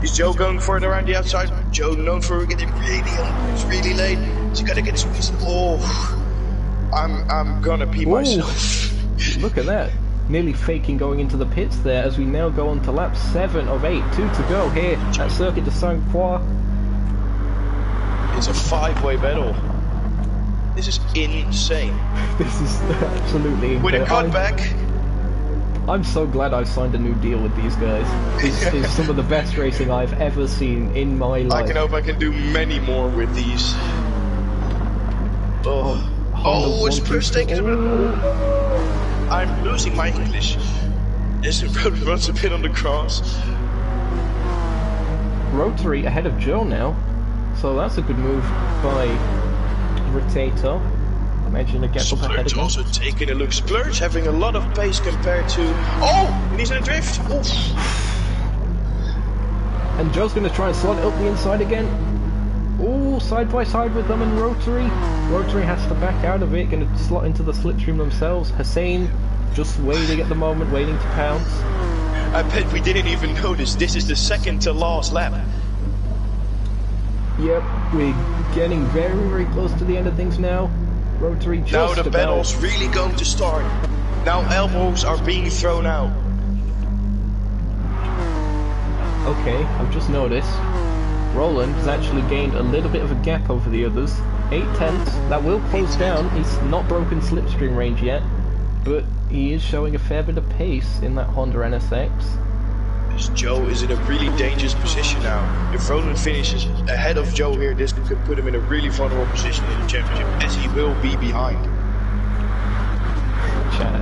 Is Joe going for it around the outside? Joe known for getting really late. So you gotta get his piece. Oh, I'm gonna pee myself. Look at that. Nearly faking going into the pits there as we now go on to lap 7 of 8. 2 to go here at Circuit de Saint Croix. It's a 5-way battle. This is insane. This is absolutely incredible. With a cutback. I'm so glad I've signed a new deal with these guys. This is some of the best racing I've ever seen in my life. I can hope I can do many more with these. It's first taking a minute. I'm losing my English. As Road runs a bit on the cross. Rotary ahead of Joe now. So that's a good move by Rotato. Imagine a gap up ahead of him. Also taking a look. Splurge having a lot of pace compared to... Oh! And he's in a drift! Oof. And Joe's going to try and slot it up the inside again. Oh, side by side with them and Rotary. Rotary has to back out of it, going to slot into the slipstream themselves. Hussein just waiting at the moment, waiting to pounce. I bet we didn't even notice. This is the second to last lap. Yep, we're getting very, very close to the end of things now. Rotary just now the battle's really going to start. Now elbows are being thrown out. Okay, I've just noticed Roland has actually gained a little bit of a gap over the others. 8 tenths, that will close down. He's not broken slipstream range yet, but He is showing a fair bit of pace in that Honda NSX. Joe is in a really dangerous position now. If Roland finishes ahead of Joe here, this could put him in a really vulnerable position in the championship, as he will be behind. Chat,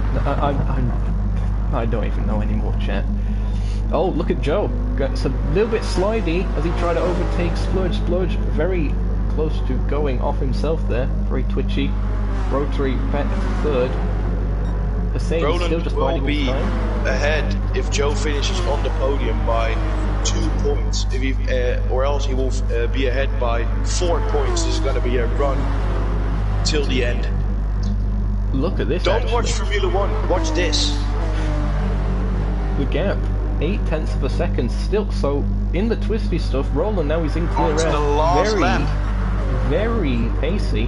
I don't even know anymore, chat. Oh, look at Joe. It's a little bit slidey as he tried to overtake Splurge. Splurge very close to going off himself there. Very twitchy. Rotary back to third. Hussein still just will be ahead if Joe finishes on the podium by 2 points. If he, or else he will be ahead by 4 points. This is going to be a run till the end. Look at this. Don't watch Formula 1. Watch this. The gap. 0.8 of a second still. So in the twisty stuff, Roland now he's in clear air. Very pacey.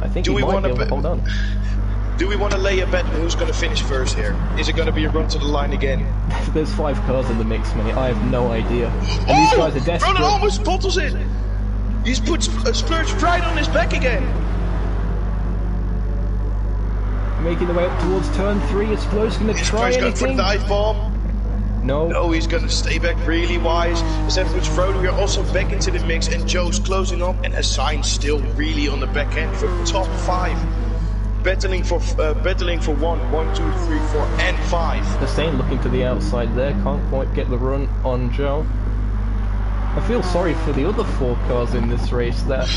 I think he might be able to hold on. Do we want to lay a bet on who's going to finish first here? Is it going to be a run to the line again? There's 5 cars in the mix, mate. I have no idea. And these guys are desperate. Roland almost bottles it. He's put a Splurge right on his back again. Making the way up towards turn 3. Is Splurge going to try anything? Going for the dive bomb. No, he's going to stay back really wise. Instead of which Frodo, we are also back into the mix, and Joe's closing up, and Hassan still really on the back end for top 5. Battling for 1, 2, 3, 4, and 5. Hussein looking to the outside there, can't quite get the run on Joe. I feel sorry for the other 4 cars in this race that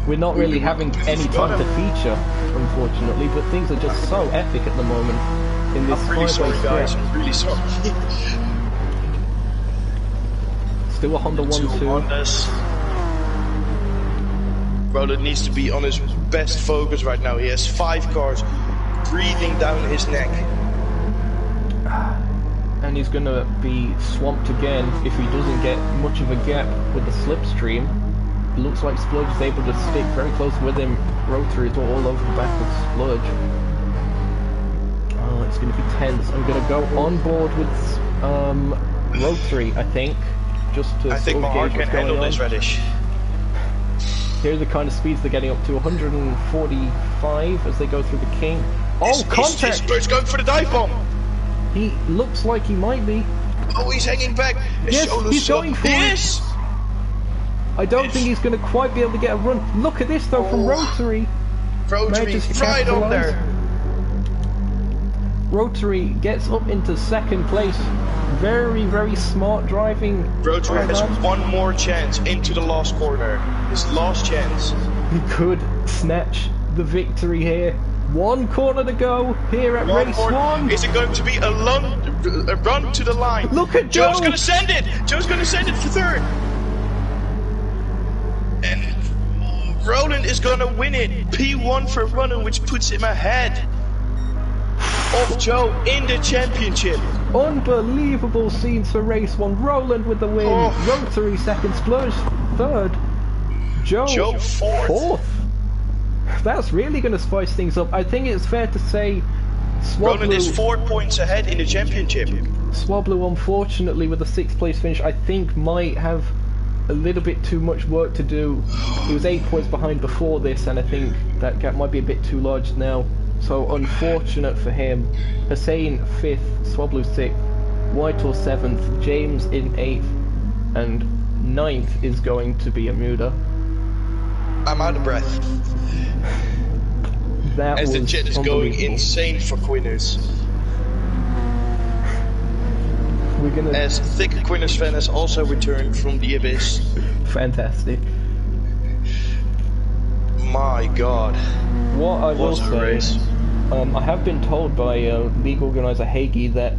we're not really having any time to feature, unfortunately, but things are just so epic at the moment in this 5-way stretch. Guys, I'm really sorry. Still a Honda 1-2. Roland needs to be on his best focus right now. He has 5 cars breathing down his neck. And he's going to be swamped again if he doesn't get much of a gap with the slipstream. It looks like Splurge is able to stick very close with him. Rotary is all over the back of Splurge. Oh, it's going to be tense. I'm going to go on board with Rotary, I think. Just to I think my heart can handle this, Reddish. Here are the kind of speeds they're getting up to, 145 as they go through the King. Oh, contact! Splurge going for the dive bomb! He looks like he might be. Oh, he's hanging back! Yes, he's going for it! I don't think he's going to quite be able to get a run. Look at this though from Rotary. Rotary right on there. Rotary gets up into 2nd place. Very, very smart driving. Rotary has 1 more chance into the last corner. His last chance. He could snatch the victory here. 1 corner to go here at race 1. Is it going to be a run to the line? Look at Joe. Joe's going to send it. Joe's going to send it for 3rd. And Roland is going to win it. P1 for Roland, which puts him ahead of Joe in the championship. Unbelievable scenes for race 1. Roland with the win. Rotary 2nd, Splurge 3rd. Joe 4th. That's really going to spice things up. I think it's fair to say Roland is 4 points ahead in the championship. Swablu, unfortunately, with a 6th place finish, I think might have a little bit too much work to do. He was 8 points behind before this, and I think that gap might be a bit too large now. So unfortunate for him. Hussein 5th, Swablu 6th, Whitehall 7th, James in 8th, and 9th is going to be Amuda. I'm out of breath. That as was the jet is going insane for Quinners. As Thick Quinners fan has also returned from the abyss. Fantastic. My God. What I will say, I have been told by league organizer Hagee that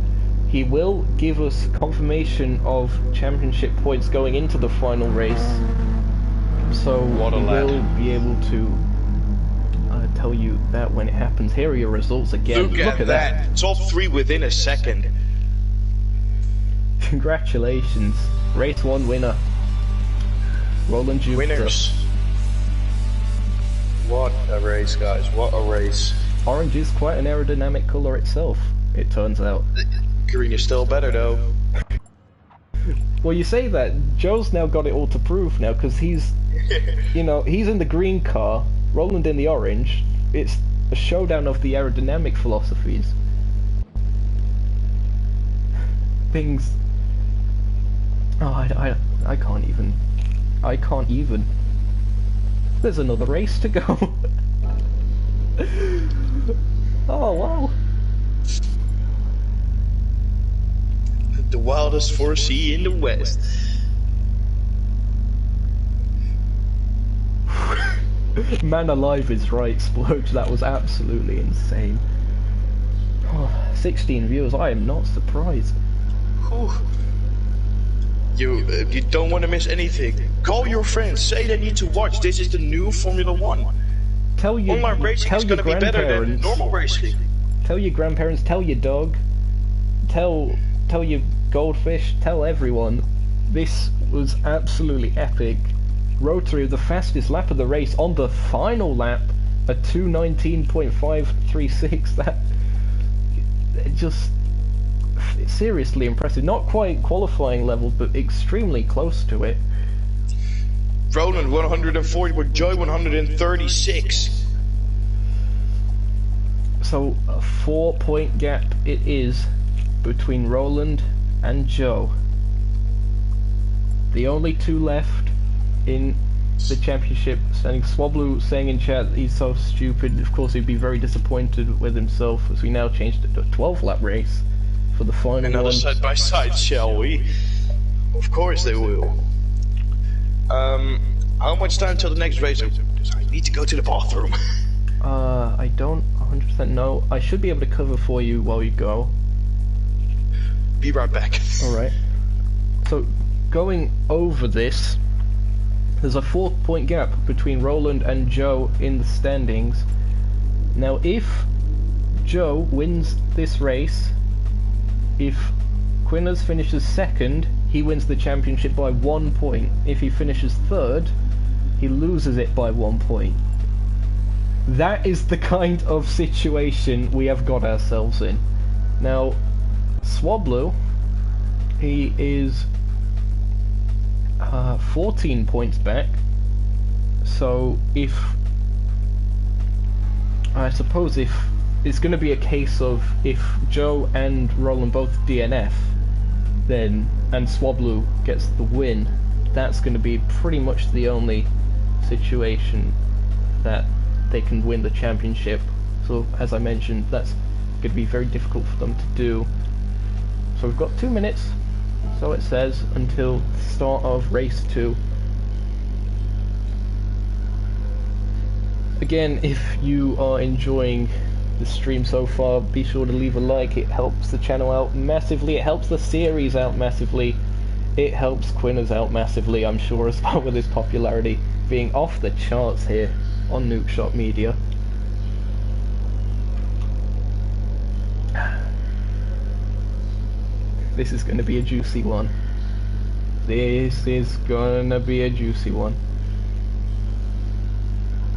he will give us confirmation of championship points going into the final race. So we will be able to tell you that when it happens. Here are your results again. Look at that. Top 3 within a second. Congratulations. Race 1 winner. Roland Jupiter. Winners. What a race, guys. What a race. Orange is quite an aerodynamic colour itself, it turns out. Green is still better, though. Well, you say that. Joe's now got it all to prove now, because he's, you know, he's in the green car, Roland in the orange. It's a showdown of the aerodynamic philosophies. things. Oh, I can't even. I can't even. There's another race to go. Oh wow. The wildest 4C in the West. Man alive is right, Splurge. That was absolutely insane. Oh, 16 viewers. I am not surprised. Whew. You don't want to miss anything. Call your friends. Say they need to watch. This is the new Formula One. Tell your Online racing is going to be better than normal racing. Tell your grandparents. Tell your dog. Tell your goldfish. Tell everyone. This was absolutely epic. Rotary, the fastest lap of the race on the final lap, a 2:19.536. That just seriously impressive. Not quite qualifying level, but extremely close to it. Roland 140 with Joy 136. So a 4-point gap it is between Roland and Joe. The only two left in the championship standing. Swablu saying in chat that he's so stupid. Of course he'd be very disappointed with himself as we now changed it to a 12-lap race for the final Another one. side by side, shall we? Of course they will. How much time till the next race? I need to go to the bathroom. I don't 100% know. I should be able to cover for you while you go. Be right back. Alright. So, going over this, there's a 4-point gap between Roland and Joe in the standings. Now, if Joe wins this race, if Quinners finishes second, he wins the championship by 1 point. If he finishes third, he loses it by 1 point. That is the kind of situation we have got ourselves in. Now, Swablu, he is 14 points back. So if I suppose if it's going to be a case of if Joe and Roland both DNF, then and Swablu gets the win, that's going to be pretty much the only situation that they can win the championship. So as I mentioned, that's going to be very difficult for them to do. So we've got 2 minutes, so it says, until the start of race 2. Again, if you are enjoying the stream so far, be sure to leave a like. It helps the channel out massively, it helps the series out massively, it helps Quinners out massively, I'm sure, as well, with his popularity being off the charts here on Nukeshot Media. This is going to be a juicy one. This is going to be a juicy one.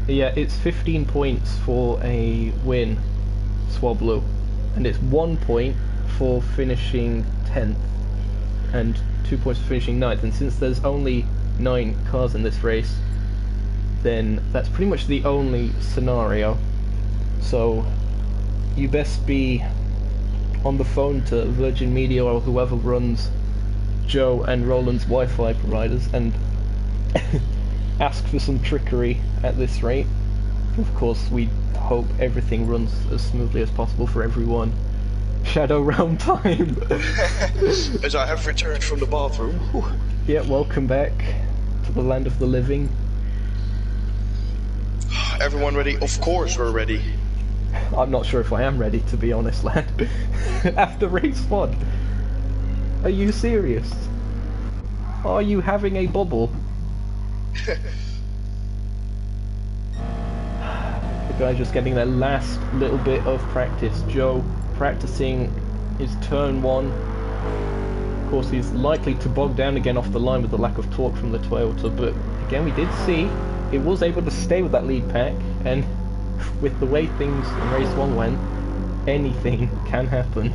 Yeah, it's 15 points for a win, Swablu, and it's 1 point for finishing 10th, and 2 points for finishing 9th, and since there's only 9 cars in this race, then that's pretty much the only scenario. So you best be on the phone to Virgin Media or whoever runs Joe and Roland's Wi-Fi providers and ask for some trickery at this rate. Of course, we hope everything runs as smoothly as possible for everyone. Shadow round time! As I have returned from the bathroom. Yeah, welcome back to the land of the living. Everyone ready? Of course we're ready. I'm not sure if I am ready, to be honest, lad. After race 1. Are you serious? Are you having a bubble? The guy's just getting their last little bit of practice. Joe practicing his turn 1. Of course, he's likely to bog down again off the line with the lack of torque from the Toyota, but again, we did see it was able to stay with that lead pack, and with the way things in race 1 went, anything can happen.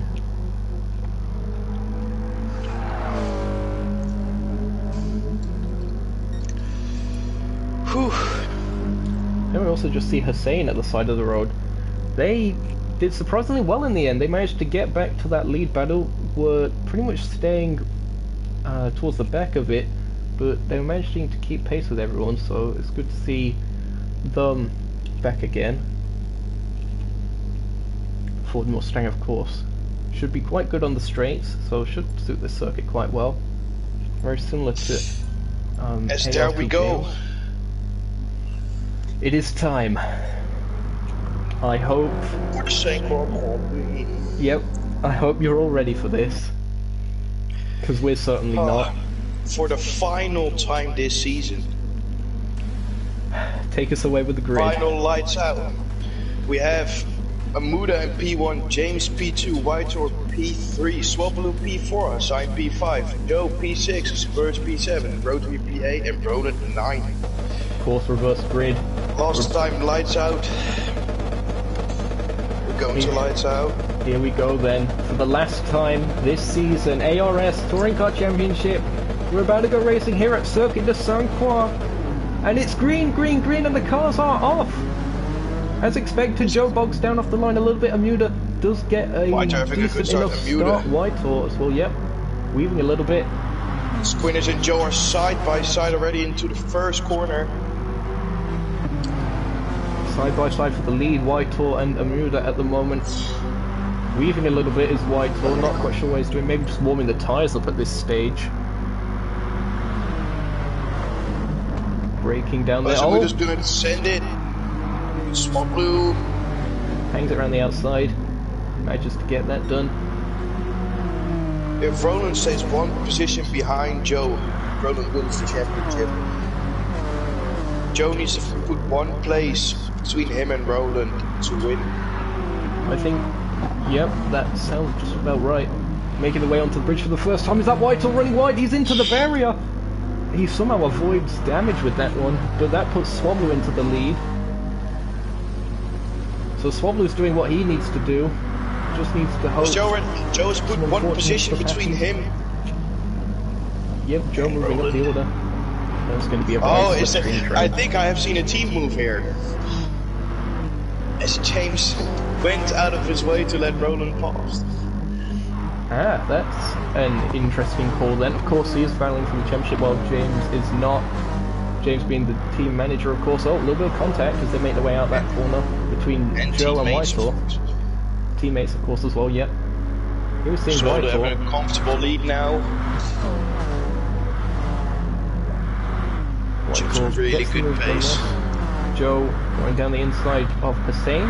Whew. Then we also just see Hussein at the side of the road. They did surprisingly well in the end. They managed to get back to that lead battle, were pretty much staying towards the back of it, but they were managing to keep pace with everyone, so it's good to see them back again. Ford Mustang, of course, should be quite good on the straights, so should suit this circuit quite well. Very similar to As there we go. It is time. I hope. For the sake of Yep, I hope you're all ready for this, because we're certainly not. For the final time this season. Take us away with the grid. Final lights out. We have Amuda in P1, James P2, Whitor P3, Swablu P4, Sign P5, Joe P6, Spurs P7, Rotary P8, and Roland 9. Of course, reverse grid. Last time lights out. We're going to lights out. Here we go then. For the last time this season, ARS Touring Car Championship. We're about to go racing here at Circuit de Saint-Croix. And it's green, green, green, and the cars are off. As expected, Joe bogs down off the line a little bit. Amuda does get a decent enough start. Whitor as well, yep. Weaving a little bit. Squinners and Joe are side by side already into the first corner. Side by side for the lead, Whitor and Amuda at the moment. Weaving a little bit is Whitor, not quite sure what he's doing, maybe just warming the tyres up at this stage. Braking down there. We're just gonna send it. Small blue. Hangs it around the outside. Manages to get that done. If Roland stays one position behind Joe, Roland wins the championship. Joe needs to put one place between him and Roland to win. I think, yep, that sounds just about right. Making the way onto the bridge for the first time. Is that Whitor running wide? He's into the barrier. He somehow avoids damage with that one, but that puts Swablu into the lead. So Swablu's doing what he needs to do. Just needs to hope. Joe's put one position between him. Yep, Joe moving up the order. That's going to be a I think I have seen a team move here. As James went out of his way to let Roland pass. Ah, that's an interesting call then. Of course, he is battling for the championship while James is not. James being the team manager, of course. Oh, a little bit of contact as they make their way out that corner between Joe and Whitor. Teammates, of course, as well, yep. He was seeing Whitor. Whitor. Having a comfortable lead now. Whitor really good pace. Joe going down the inside of Hussein.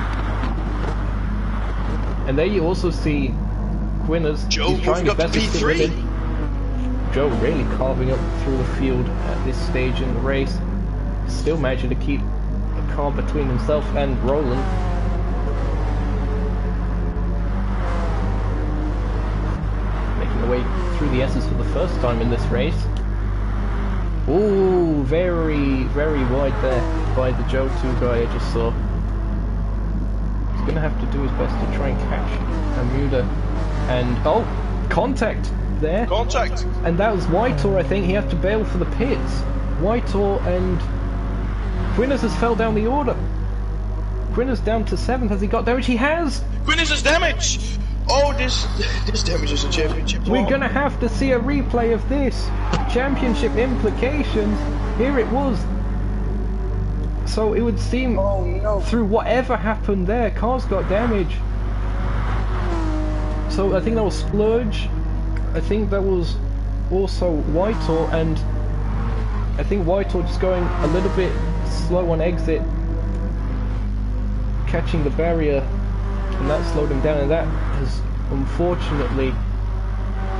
And there you also see Quinners. Joe He's trying his best to stick with him. Joe really carving up through the field at this stage in the race. Still managing to keep a car between himself and Roland. Making the way through the S's for the first time in this race. Ooh, very, very wide there by the Joe 2 guy I just saw. He's going to have to do his best to try and catch Amuda. And, oh, contact there. Contact. And that was Whitor, I think. He had to bail for the pits. Whitor and Quinners has fell down the order. Quinners down to 7th. Has he got damage? He has! Quinners has damage! Oh, this damages the championship. We're gonna have to see a replay of this. Championship implications. Here it was. So it would seem through whatever happened there, cars got damage. So I think that was Splurge. I think that was also Whitor, and I think Whitor just going a little bit slow on exit, catching the barrier, and that slowed him down, and that has unfortunately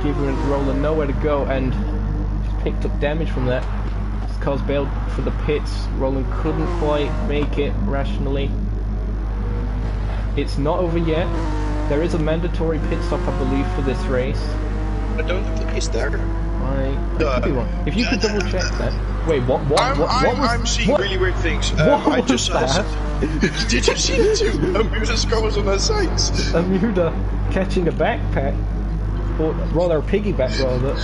given Roland nowhere to go, and just picked up damage from that. His car's bailed for the pits. Roland couldn't quite make it rationally. It's not over yet. There is a mandatory pit stop, I believe, for this race. I don't think it's there. Could be one. If you could double check that. Wait, what was? I'm seeing really weird things. I just saw that. Did you see it too? Amuda's car was on her sides. Amuda catching a backpack, or rather a piggyback rather,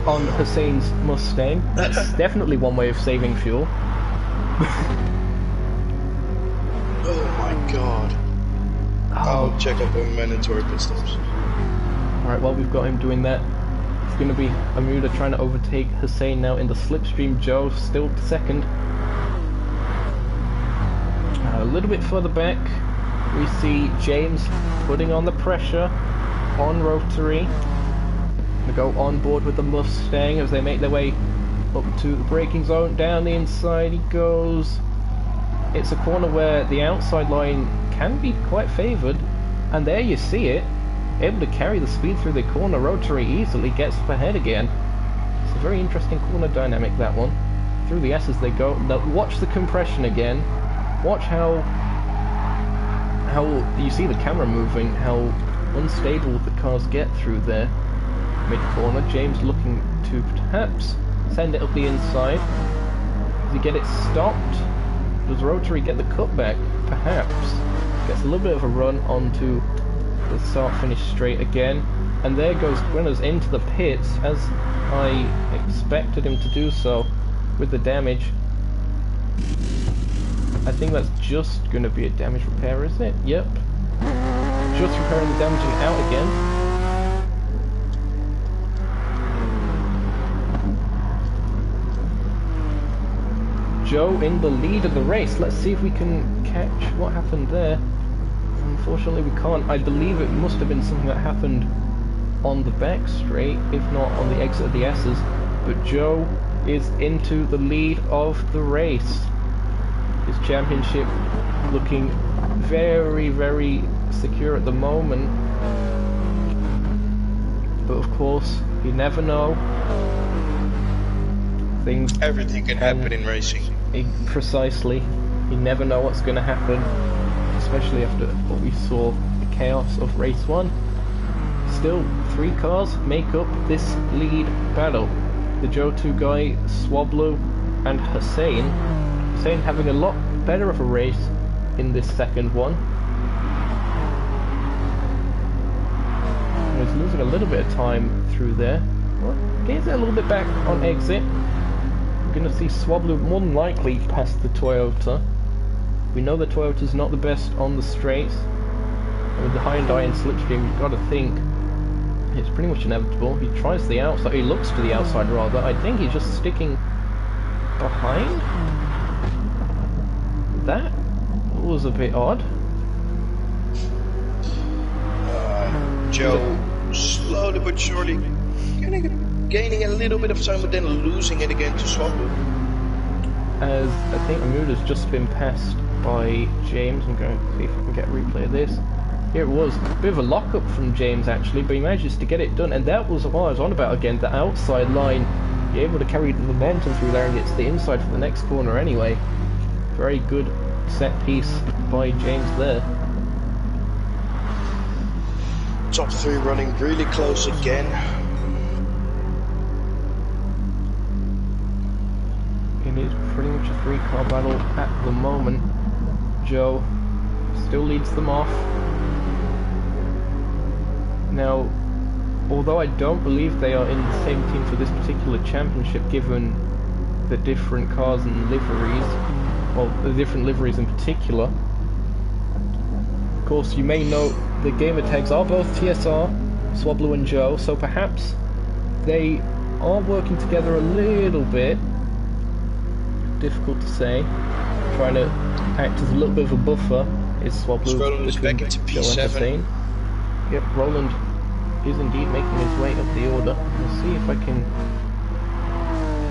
on Hussein's Mustang. That's definitely one way of saving fuel. Oh my god. I'll check up on mandatory pit stops. Alright, while we've got him doing that, it's going to be Amuda trying to overtake Hussein now in the slipstream. Joe still second. A little bit further back, we see James putting on the pressure on Rotary. They go on board with the Mustang as they make their way up to the braking zone. Down the inside he goes. It's a corner where the outside line can be quite favoured, and there you see it. Able to carry the speed through the corner. Rotary easily gets up ahead again. It's a very interesting corner dynamic, that one. Through the S's they go. Now watch the compression again. Watch how you see the camera moving, how unstable the cars get through there. Mid-corner, James looking to perhaps send it up the inside. Does he get it stopped? Does Rotary get the cutback? Perhaps. Gets a little bit of a run onto the start-finish straight again. And there goes Guinness into the pits, as I expected him to do so, with the damage. I think that's just going to be a damage repair, is it? Yep. Just repairing the damage and out again. Joe in the lead of the race. Let's see if we can catch what happened there. Unfortunately we can't. I believe it must have been something that happened on the back straight, if not on the exit of the S's. But Joe is into the lead of the race. His championship looking very, very secure at the moment. But of course, you never know. Everything can happen in racing. Precisely. You never know what's going to happen. Especially after what we saw, the chaos of race 1. Still, 3 cars make up this lead battle. The Joe 2 guy, Swablu, and Hussein. Hussein having a lot better of a race in this second one. He's losing a little bit of time through there. Well, gains it a little bit back on exit. We're going to see Swablu more than likely past the Toyota. We know the Toyota's not the best on the straights. And with the Hyundai and slipstream, you've got to think it's pretty much inevitable. He tries the outside, he looks to the outside rather. I think he's just sticking behind. That was a bit odd. Joe slowly but surely gaining a little bit of time, but then losing it again to Swablu. As I think Amuda's just been passed by James. I'm going to see if I can get a replay of this. Here it was. A bit of a lock-up from James actually, but he manages to get it done, and that was what I was on about again, the outside line. You're able to carry the momentum through there and gets the inside for the next corner anyway. Very good set piece by James there. Top 3 running really close again. It is pretty much a 3-car battle at the moment. Joe still leads them off. Now, although I don't believe they are in the same team for this particular championship, given the different cars and liveries, well, the different liveries in particular. Of course, you may note the gamer tags are both TSR, Swablu and Joe, so perhaps they are working together a little bit. Difficult to say. Trying to act as a little bit of a buffer is Swablu. Roland is back into P7. Yep, Roland is indeed making his way up the order. We'll see if I can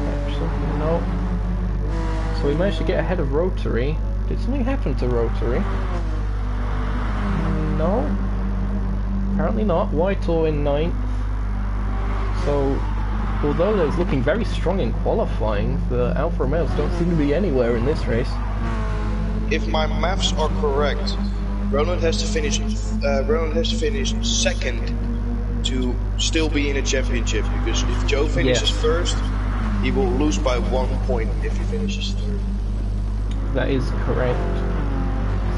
catch something. No. So we managed to get ahead of Rotary. Did something happen to Rotary? No. Apparently not. Whitehall in 9th. So, although they're looking very strong in qualifying, the Alfa Romeos don't seem to be anywhere in this race. If my maths are correct, Roland has to finish second to still be in a championship, because if Joe finishes first, he will lose by 1 point if he finishes third. That is correct.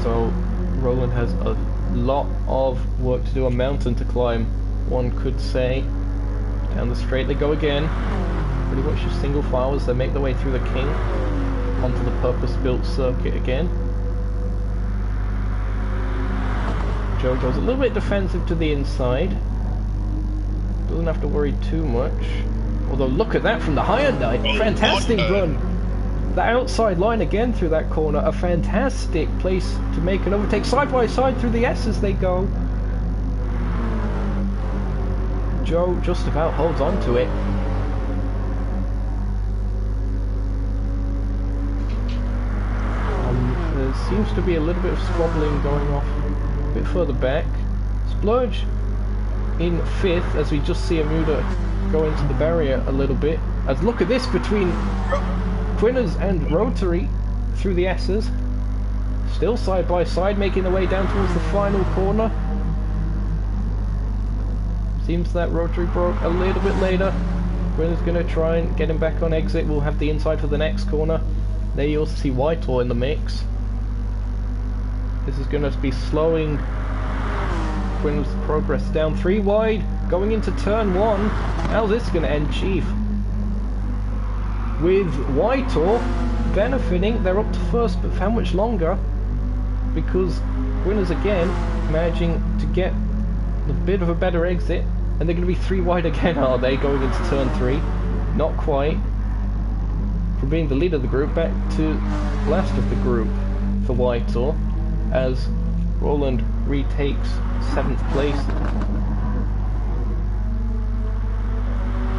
So Roland has a lot of work to do, a mountain to climb, one could say. Down the straight they go again. Pretty much just single file as they make their way through the King onto the purpose-built circuit again. Joe goes a little bit defensive to the inside. Doesn't have to worry too much. Although look at that from the Hyundai. Fantastic run. The outside line again through that corner. A fantastic place to make an overtake. Side by side through the S as they go. Joe just about holds on to it. There seems to be a little bit of squabbling going off a bit further back. Splurge in 5th as we just see Amuda go into the barrier a little bit. As look at this between Quinners and Rotary through the S's. Still side by side, making their way down towards the final corner. Seems that Rotary broke a little bit later. Quinners going to try and get him back on exit. We'll have the inside for the next corner. There you also see Whitehall in the mix. This is going to be slowing Quinn's progress down. 3 wide, going into turn 1. How's this going to end, Chief? With Whitehall benefiting, they're up to first, but for how much longer? Because Quinners again managing to get a bit of a better exit, and they're going to be 3 wide again, are they, going into turn 3? Not quite. From being the leader of the group back to last of the group for Whitehall, as Roland retakes 7th place.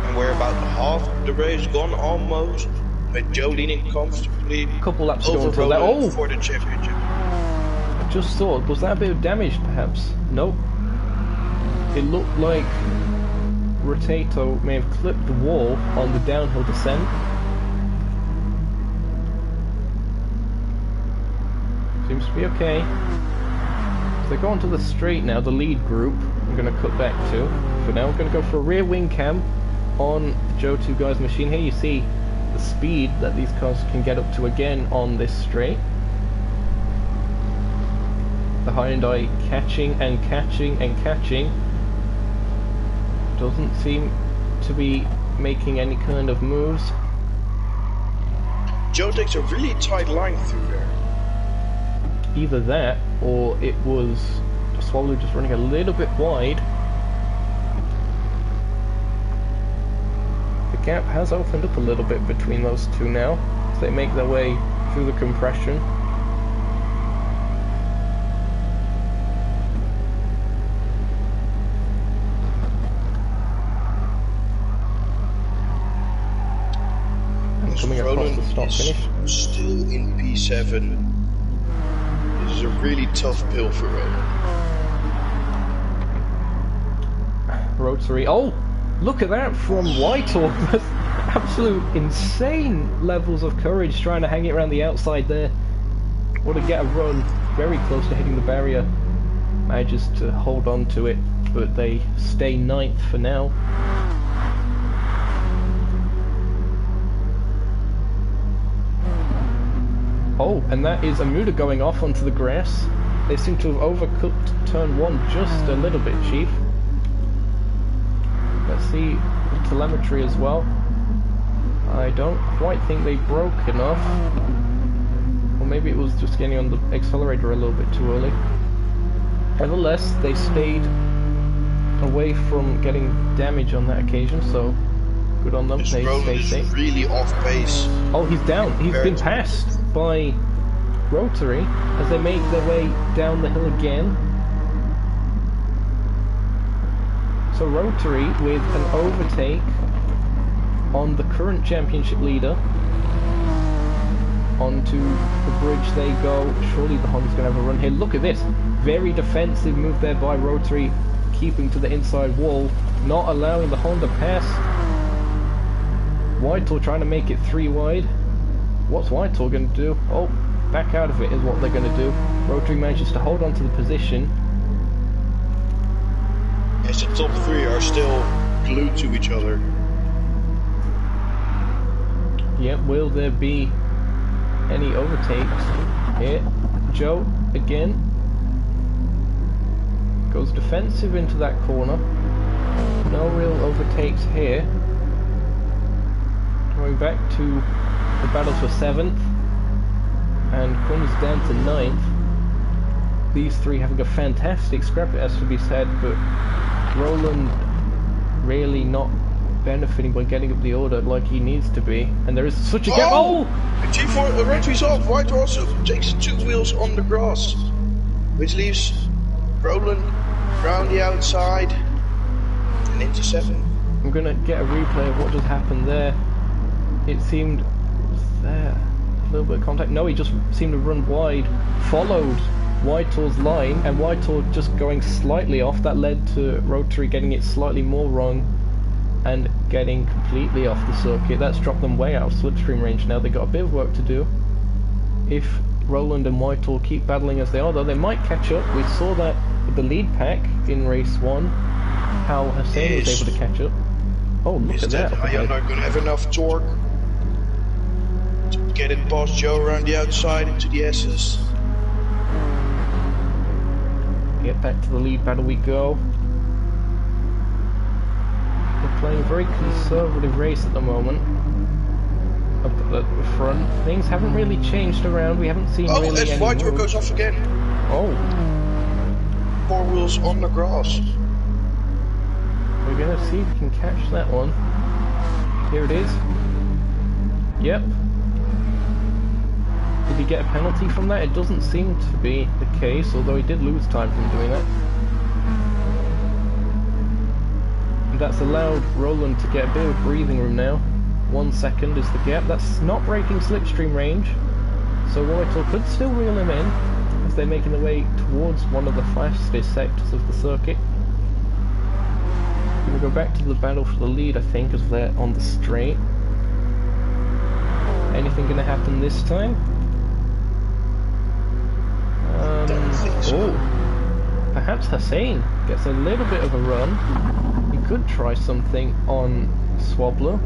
And we're about half the race gone almost, with Joe leaning comfortably. A couple laps to go until that. Oh! For the championship. I just thought, was that a bit of damage perhaps? Nope. It looked like Rotato may have clipped the wall on the downhill descent. Seems to be okay. So they go onto the straight now, the lead group. I'm going to cut back to. For now, we're going to go for a rear wing cam on the Joe 2 Guys machine. Here you see the speed that these cars can get up to again on this straight. The Hyundai catching and catching and catching. Doesn't seem to be making any kind of moves. Joe takes a really tight line through there. Either that, or it was Swallow just running a little bit wide. The gap has opened up a little bit between those two now, as they make their way through the compression. And coming across the stop finish. Still in P7. This is a really tough pill for Roland. Rotary. Oh, look at that from Whitehall. Absolute insane levels of courage trying to hang it around the outside there. Or to get a run very close to hitting the barrier. Manages to hold on to it, but they stay 9th for now. Oh, and that is Amuda going off onto the grass. They seem to have overcooked turn 1 just a little bit, Chief. Let's see the telemetry as well. I don't quite think they broke enough. Or maybe it was just getting on the accelerator a little bit too early. Nevertheless, they stayed away from getting damage on that occasion, so good on them. This they Roland stay is safe. really off pace. Oh, he's down. He's been passed by Rotary as they make their way down the hill again. So Rotary with an overtake on the current championship leader. Onto the bridge they go. Surely the Honda's going to have a run here. Look at this. Very defensive move there by Rotary, keeping to the inside wall, not allowing the Honda pass. Whitehall trying to make it 3 wide. What's Whitehall going to do? Oh, back out of it is what they're going to do. Rotary manages to hold on to the position. As the top 3 are still glued to each other. Yep, will there be any overtakes here? Joe again goes defensive into that corner. No real overtakes here. Going back to the battle for 7th, and Quinn's down to 9th. these three having a fantastic scrap, it has to be said, but Roland really not benefiting by getting up the order like he needs to be. And there is such a gap. Oh! G4 Rotary off. White also takes 2 wheels on the grass, which leaves Roland around the outside and into 7. I'm gonna get a replay of what just happened there. It seemed, was there a little bit of contact? No, he just seemed to run wide, followed Whitehall's line, and Whitehall just going slightly off. That led to Rotary getting it slightly more wrong and getting completely off the circuit. That's dropped them way out of slipstream range now. They've got a bit of work to do. If Roland and Whitehall keep battling as they are, though, they might catch up. We saw that with the lead pack in race 1, how Hussein was able to catch up. Oh, look at that. I am not going to have enough torque to get it past Joe around the outside into the S's. Get back to the lead battle we go. We're playing a very conservative race at the moment. Up at the front. Things haven't really changed around. We haven't seen really any Whitehall moves. goes off again. Oh. 4 wheels on the grass. We're gonna see if we can catch that one. Here it is. Yep. Did he get a penalty from that? It doesn't seem to be the case, although he did lose time from doing that. And that's allowed Roland to get a bit of breathing room now. 1 second is the gap. That's not breaking slipstream range, so Whitehall could still reel him in as they're making their way towards one of the fastest sectors of the circuit. We'll go back to the battle for the lead, I think, as they're on the straight. Anything going to happen this time? Oh, perhaps Hussein gets a little bit of a run. He could try something on Swobbler.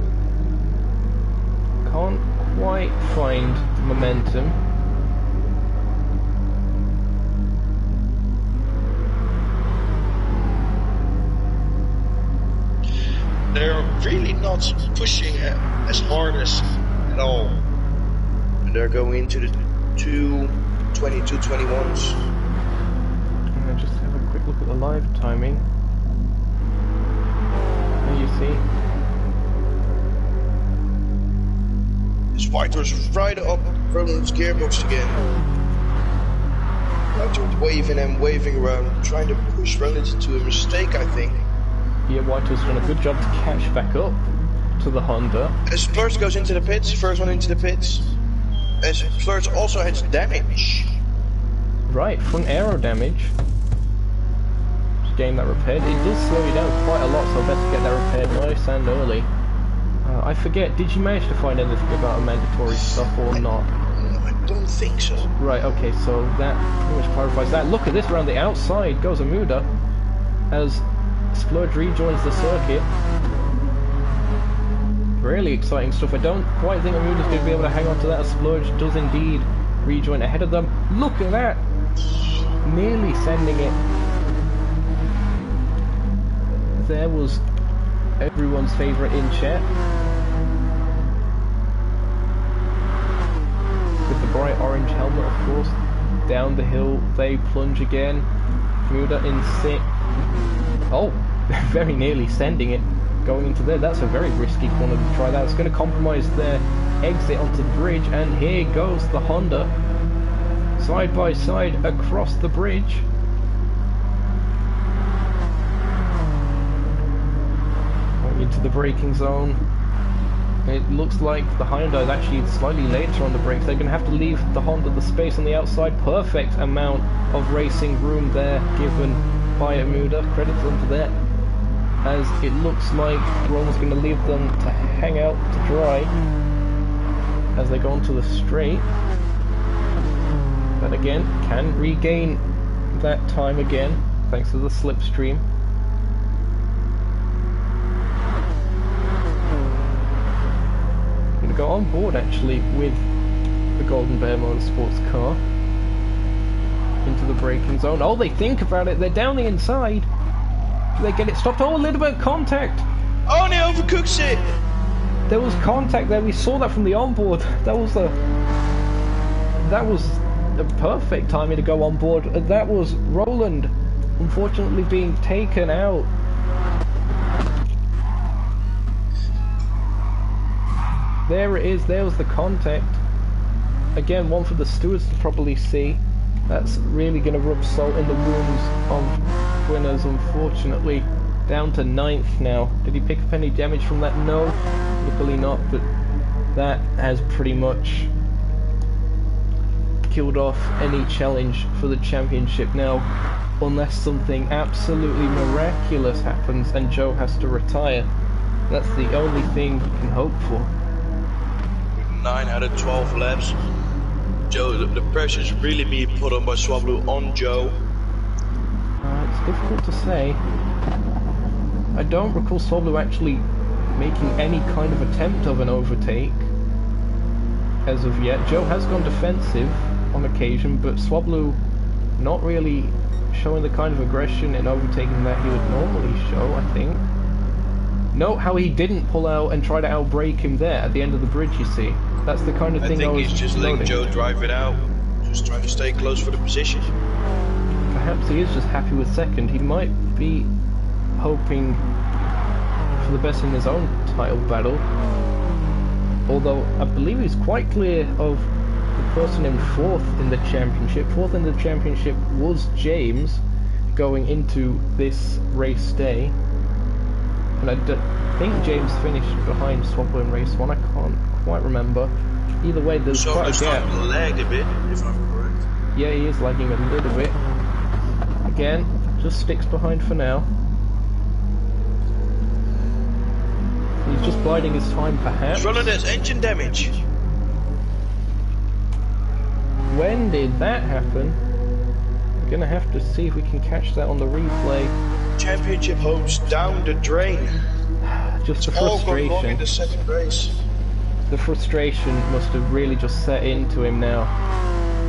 Can't quite find the momentum. They're really not pushing as hard as at all. And they're going into the 22-21s. I'm gonna just have a quick look at the live timing. There you see. This Whitehall's right up Roland's gearbox again. Whitehall's waving and waving around, trying to push Roland into a mistake, I think. Yeah, Whitehall's done a good job to catch back up to the Honda. As Flirts goes into the pits, first one into the pits. As Flirts also has damage. Right, front aero damage. Just getting that repaired. It does slow you down quite a lot, so best to get that repaired nice and early. I forget, did you manage to find anything about a mandatory stop or not? I don't think so. Right, okay, so that pretty much clarifies that. Look at this, around the outside goes Amuda as Splurge rejoins the circuit. Really exciting stuff. I don't quite think Amuda's going to be able to hang on to that as Splurge does indeed rejoin ahead of them. Look at that! Nearly sending it. There was everyone's favourite in chat. With the bright orange helmet, of course. Down the hill, they plunge again. Amuda in 6th. Oh, very nearly sending it. Going into there, that's a very risky corner to try that. It's going to compromise their exit onto the bridge, and here goes the Honda. Side by side across the bridge. Going into the braking zone. It looks like the Honda is actually slightly later on the brakes. They're going to have to leave the Honda the space on the outside. Perfect amount of racing room there given by Amuda. Credit to them for that. As it looks like Roland's going to leave them to hang out to dry as they go onto the straight. But again, can regain that time again thanks to the slipstream. I'm going to go on board actually with the Golden Bear Motorsports car into the braking zone. Oh, they think about it. They're down the inside. Do they get it stopped? Oh, a little bit of contact. Oh, and he overcooks it. There was contact there. We saw that from the onboard. That was the perfect timing to go on board. That was Roland, unfortunately being taken out. There it is, there was the contact. Again, one for the stewards to probably see. That's really going to rub salt in the wounds of Quinners, unfortunately. Down to 9th now. Did he pick up any damage from that? No, luckily not, but that has pretty much killed off any challenge for the championship now, unless something absolutely miraculous happens and Joe has to retire. That's the only thing you can hope for. 9 out of 12 laps. Joe, the pressure's really being put on by Swablu on Joe. It's difficult to say. I don't recall Swablu actually making any kind of attempt of an overtake as of yet. Joe has gone defensive on occasion, but Swablu not really showing the kind of aggression in overtaking that he would normally show, I think. Note how he didn't pull out and try to outbrake him there at the end of the bridge, you see. That's the kind of thing I was he's just letting Joe drive it out, just trying to stay close for the position. Perhaps he is just happy with second. He might be hoping for the best in his own title battle. Although I believe he's quite clear of the person in 4th in the championship. 4th in the championship was James going into this race day. And I think James finished behind Swablu in race 1. I can't quite remember. Either way, there's quite a gap. To lag a bit, if I'm correct. Yeah, he is lagging a little bit. Again, just sticks behind for now. He's just biding his time, perhaps. Roland has engine damage. When did that happen? We're gonna have to see if we can catch that on the replay. Championship hopes down the drain. Just the All gone wrong in frustration. the second race. The frustration must have really just set into him now,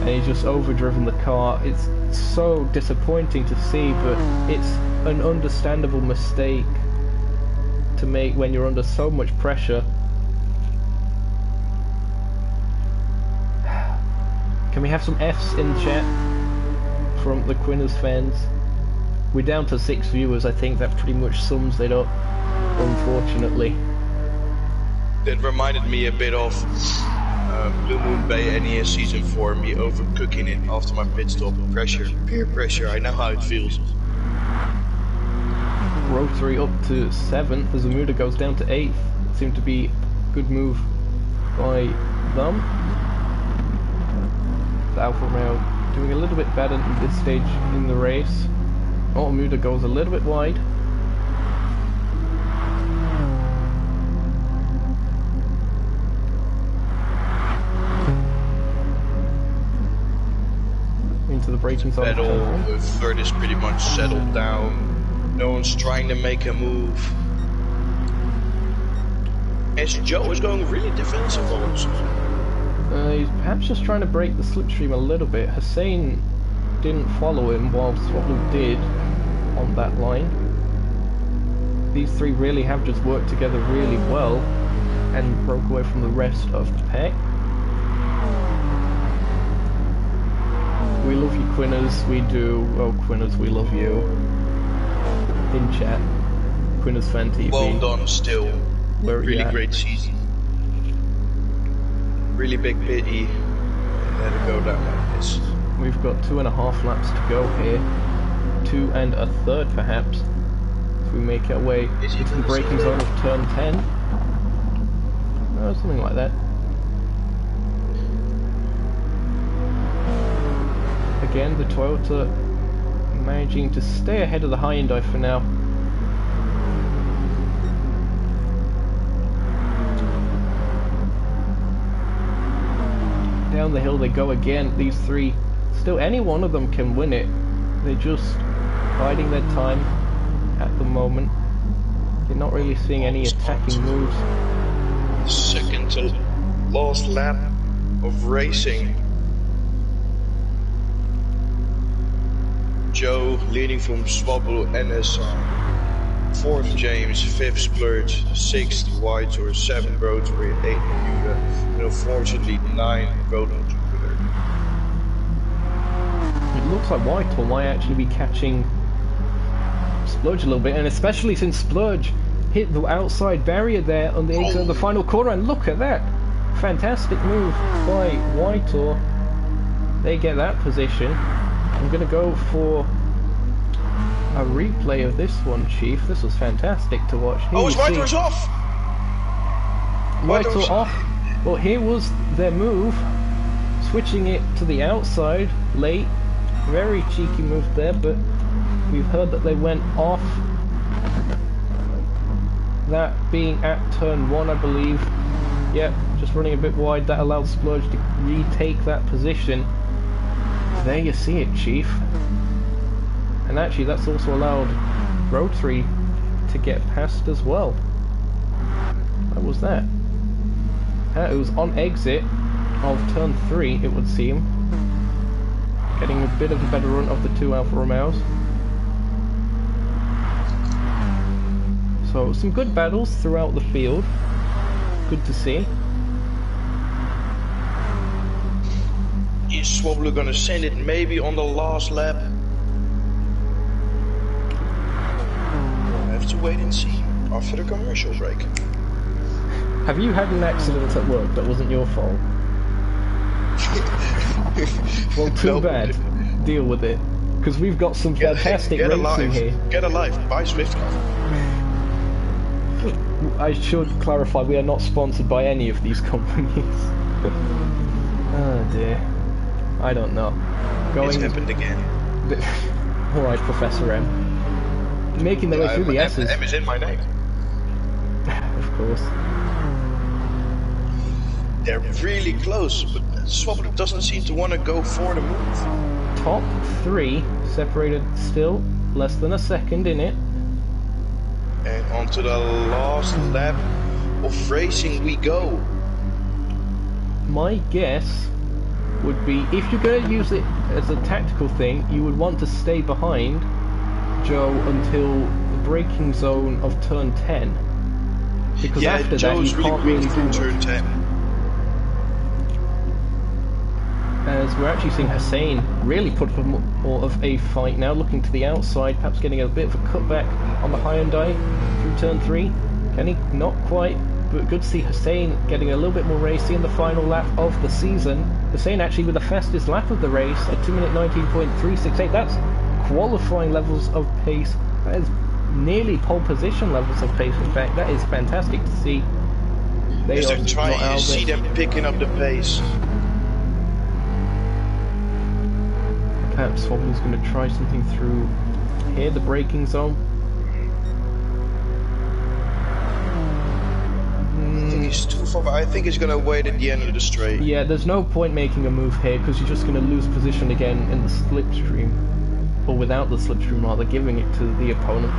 and he's just overdriven the car. It's so disappointing to see, but it's an understandable mistake to make when you're under so much pressure. Can we have some Fs in the chat from the Quinners fans? We're down to 6 viewers. I think that pretty much sums it up, unfortunately. That reminded me a bit of Blue Moon Bay NES Season 4, me overcooking it after my pit stop. Pressure, peer pressure, I know how it feels. Rotary up to 7th as Amuda goes down to 8th. Seemed to be a good move by them. The Alfa Romeo doing a little bit better at this stage in the race. Oh, Amuda goes a little bit wide. Into the braking zone. The third is pretty much settled down. No one's trying to make a move. As Joe is going really defensive also. He's perhaps just trying to break the slipstream a little bit. Hussein didn't follow him while Swablu did on that line. These three really have just worked together really well and broke away from the rest of the pack. We love you, Quinners, we do. Oh, Quinners, we love you. In chat, Quinners Fan TV. Well done still. Really great season. Really big pity let it go down like this. We've got 2.5 laps to go here. 2 1/3 perhaps. If we make our way into the braking zone of turn 10. Something like that. Again, the Toyota managing to stay ahead of the Hyundai for now. Down the hill they go again. These three, still any one of them can win it. They're just biding their time at the moment. They're not really seeing any attacking moves. Second to last lap of racing. Joe leading from Swablu NSR. 4th James, 5th Splurge, 6th White or 7th Rotary, 8th Bermuda, and unfortunately 9th Golden Jupiter. it looks like Whitehall might actually be catching Splurge a little bit, and especially since Splurge hit the outside barrier there on the exit of the final corner, and look at that! Fantastic move by Whitehall. They get that position. I'm gonna go for a replay of this one, Chief. This was fantastic to watch. Here his Whitehall's off! Whitehall off. Well, here was their move, switching it to the outside late. Very cheeky move there, but we've heard that they went off. That being at turn 1, I believe. Yep, just running a bit wide. That allowed Splurge to retake that position. There you see it, Chief. And actually, that's also allowed Rotary to get past as well. What was that? It was on exit of turn 3, it would seem. Getting a bit of a better run of the 2 Alfa Romeos. So some good battles throughout the field. Good to see. Is Swablu gonna send it maybe on the last lap? We'll have to wait and see after the commercial break. Have you had an accident at work that wasn't your fault? Well, too bad. Deal with it. Because we've got some fantastic racing here. Get alive. Buy Swift. I should clarify, we are not sponsored by any of these companies. Oh dear. I don't know. It's happened again. Alright, Professor M. Making their way through the S's. M is in my name. Of course. They're really close, but Swablu doesn't seem to want to go for the move. Top 3 separated still, less than a second in it. And onto the last lap of racing we go. My guess would be, if you're going to use it as a tactical thing, you would want to stay behind Joe until the braking zone of turn 10. Because after Joe's that you can't really do turn 10. As we're actually seeing Hussein really put up more of a fight now, looking to the outside, perhaps getting a bit of a cutback on the Hyundai through turn 3. Can he? Not quite, but good to see Hussein getting a little bit more racy in the final lap of the season. Hussein actually with the fastest lap of the race at 2 minute 19.368. That's qualifying levels of pace. That is nearly pole position levels of pace. In fact, that is fantastic to see. They're trying to see them picking up the pace. Perhaps Swablu's going to try something through here, the braking zone. I think he's too far. I think he's going to wait at the end of the straight. Yeah, there's no point making a move here because you're just going to lose position again in the slipstream. Or without the slipstream, rather, giving it to the opponent.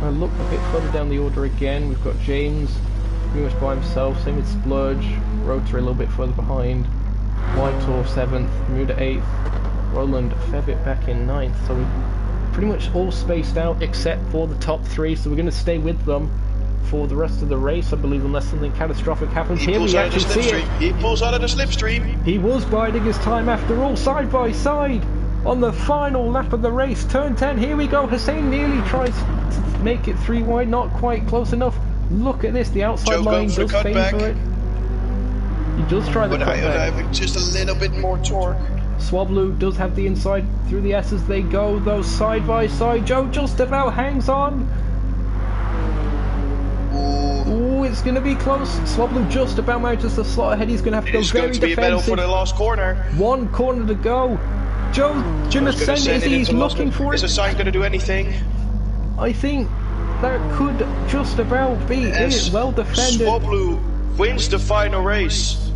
I look a bit further down the order again. We've got James pretty much by himself. Same with Splurge. Rotary a little bit further behind. Whitehall 7th. Bermuda 8th. Roland Fevitt back in 9th, so we're pretty much all spaced out except for the top 3, so we're going to stay with them for the rest of the race, I believe, unless something catastrophic happens. Here we actually see it. He pulls out of the slipstream. He was biding his time after all, side by side on the final lap of the race. Turn 10, here we go. Hussein nearly tries to make it 3 wide, not quite close enough. Look at this, the outside line does favor it. He does try the cutback. Just a little bit more torque. Swablu does have the inside through the S's. They go though side by side. Joe just about hangs on. Ooh, it's going to be close. Swablu just about manages to slot ahead. He's going to have to go very defensive. It's going to be a battle for the last corner. 1 corner to go. Joe gonna send it. He's looking for it. Is the sign going to do anything? I think that could just about be it. Well defended. Swablu wins the final race.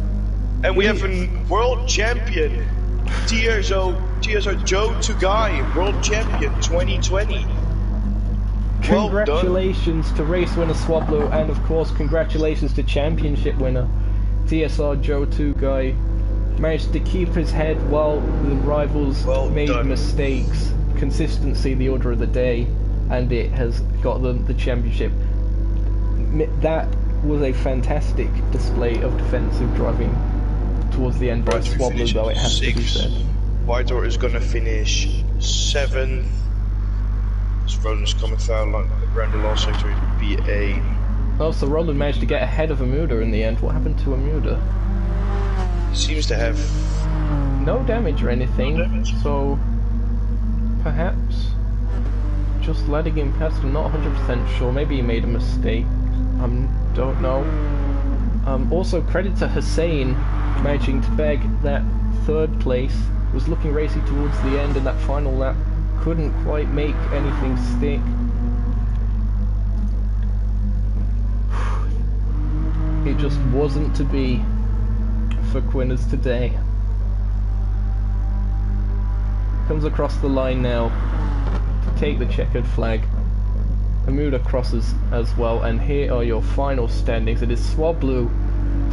And we have a world champion. TSO Joe Tugai, world champion 2020. Congratulations to race winner Swablu, and of course congratulations to championship winner TSR Joe Tugai. Managed to keep his head while the rivals made mistakes. Consistency, the order of the day, and it has got them the championship. That was a fantastic display of defensive driving towards the end by Swablu, though, it has to be said. Vitor is gonna finish 7th. Roland's coming foul around the last sector in P8. Oh, so Roland managed to get ahead of Amuda in the end. What happened to Amuda? He seems to have no damage or anything, so perhaps just letting him past. I'm not 100% sure. Maybe he made a mistake. Don't know. Also, credit to Hussein managing to bag that 3rd place. Was looking racy towards the end, and that final lap couldn't quite make anything stick. It just wasn't to be for Quinners today. Comes across the line now to take the checkered flag. Amuda crosses as well, and here are your final standings. It is Swablu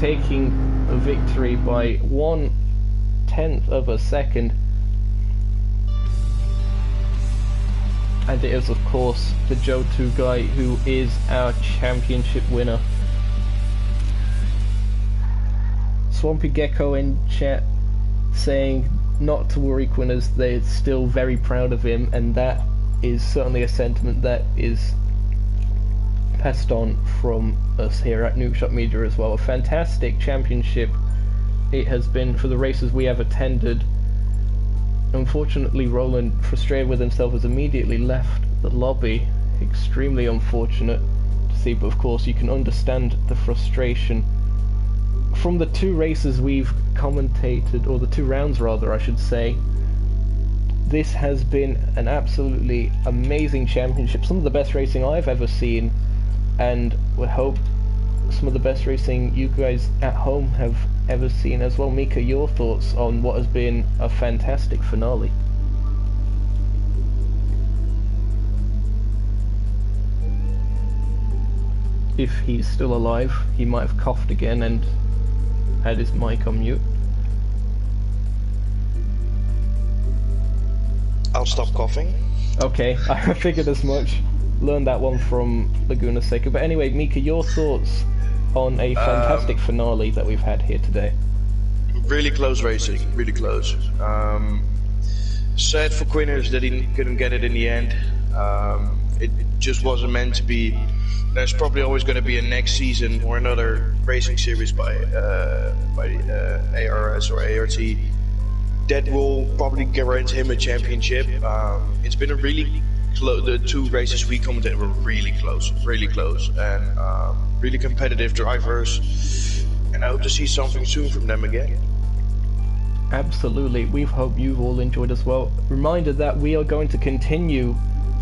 taking a victory by 1/10 of a second. And it is, of course, the Joe 2 guy who is our championship winner. Swampy Gecko in chat saying not to worry, Quinners, they're still very proud of him, and that is certainly a sentiment that is passed on from us here at Nukeshot Media as well. A fantastic championship it has been for the races we have attended. Unfortunately, Roland, frustrated with himself, has immediately left the lobby. Extremely unfortunate to see, but of course you can understand the frustration. From the 2 races we've commentated, or the 2 rounds rather I should say, this has been an absolutely amazing championship, some of the best racing I've ever seen, and we hope some of the best racing you guys at home have ever seen as well. Mika, your thoughts on what has been a fantastic finale? If he's still alive, he might have coughed again and had his mic on mute. I'll stop coughing. Okay, I figured as much. Learned that one from Laguna Seca. But anyway, Mika, your thoughts on a fantastic finale that we've had here today? Really close racing, really close. Sad for Quinners that he couldn't get it in the end. It just wasn't meant to be. There's probably always going to be a next season or another racing series by ARS or ART that will probably guarantee him a championship. It's been a really close. The 2 races we commented were really close, and really competitive drivers. And I hope to see something soon from them again. Absolutely, we hope you've all enjoyed as well. Reminder that we are going to continue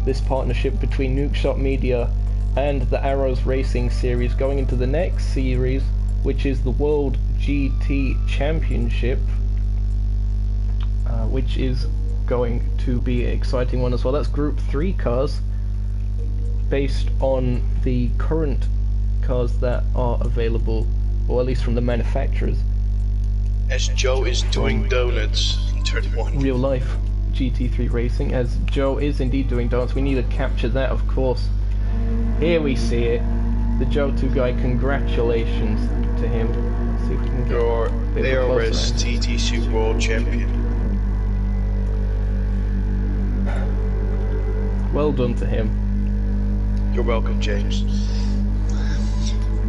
this partnership between Nukeshot Media and the Arrows Racing Series going into the next series, which is the World GT Championship, which is going to be an exciting one as well. That's Group 3 cars, based on the current cars that are available, or at least from the manufacturers. As Joe is doing donuts in turn 1. Real life GT3 racing, as Joe is indeed doing donuts. We need to capture that, of course. Here we see it. The Joe 2 guy, congratulations to him. Let's see if we can get your a bit of a ARS closer range. TTC World Champion. Well done to him. You're welcome, James.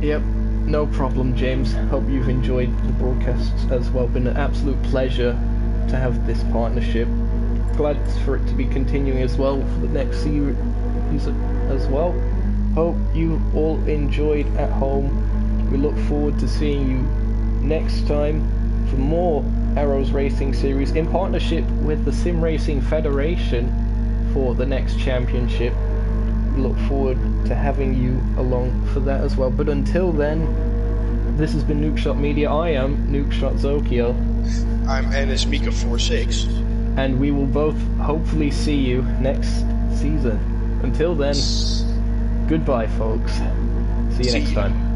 Yep, no problem, James. Hope you've enjoyed the broadcasts as well. Been an absolute pleasure to have this partnership. Glad for it to be continuing as well for the next series as well. Hope you all enjoyed at home. We look forward to seeing you next time for more Arrows Racing Series in partnership with the Sim Racing Federation for the next championship. We look forward to having you along for that as well. But until then, this has been Nukeshot Media. I am Nukeshot Zokeo. I'm NSMika46. And we will both hopefully see you next season. Until then, goodbye folks. See you next time.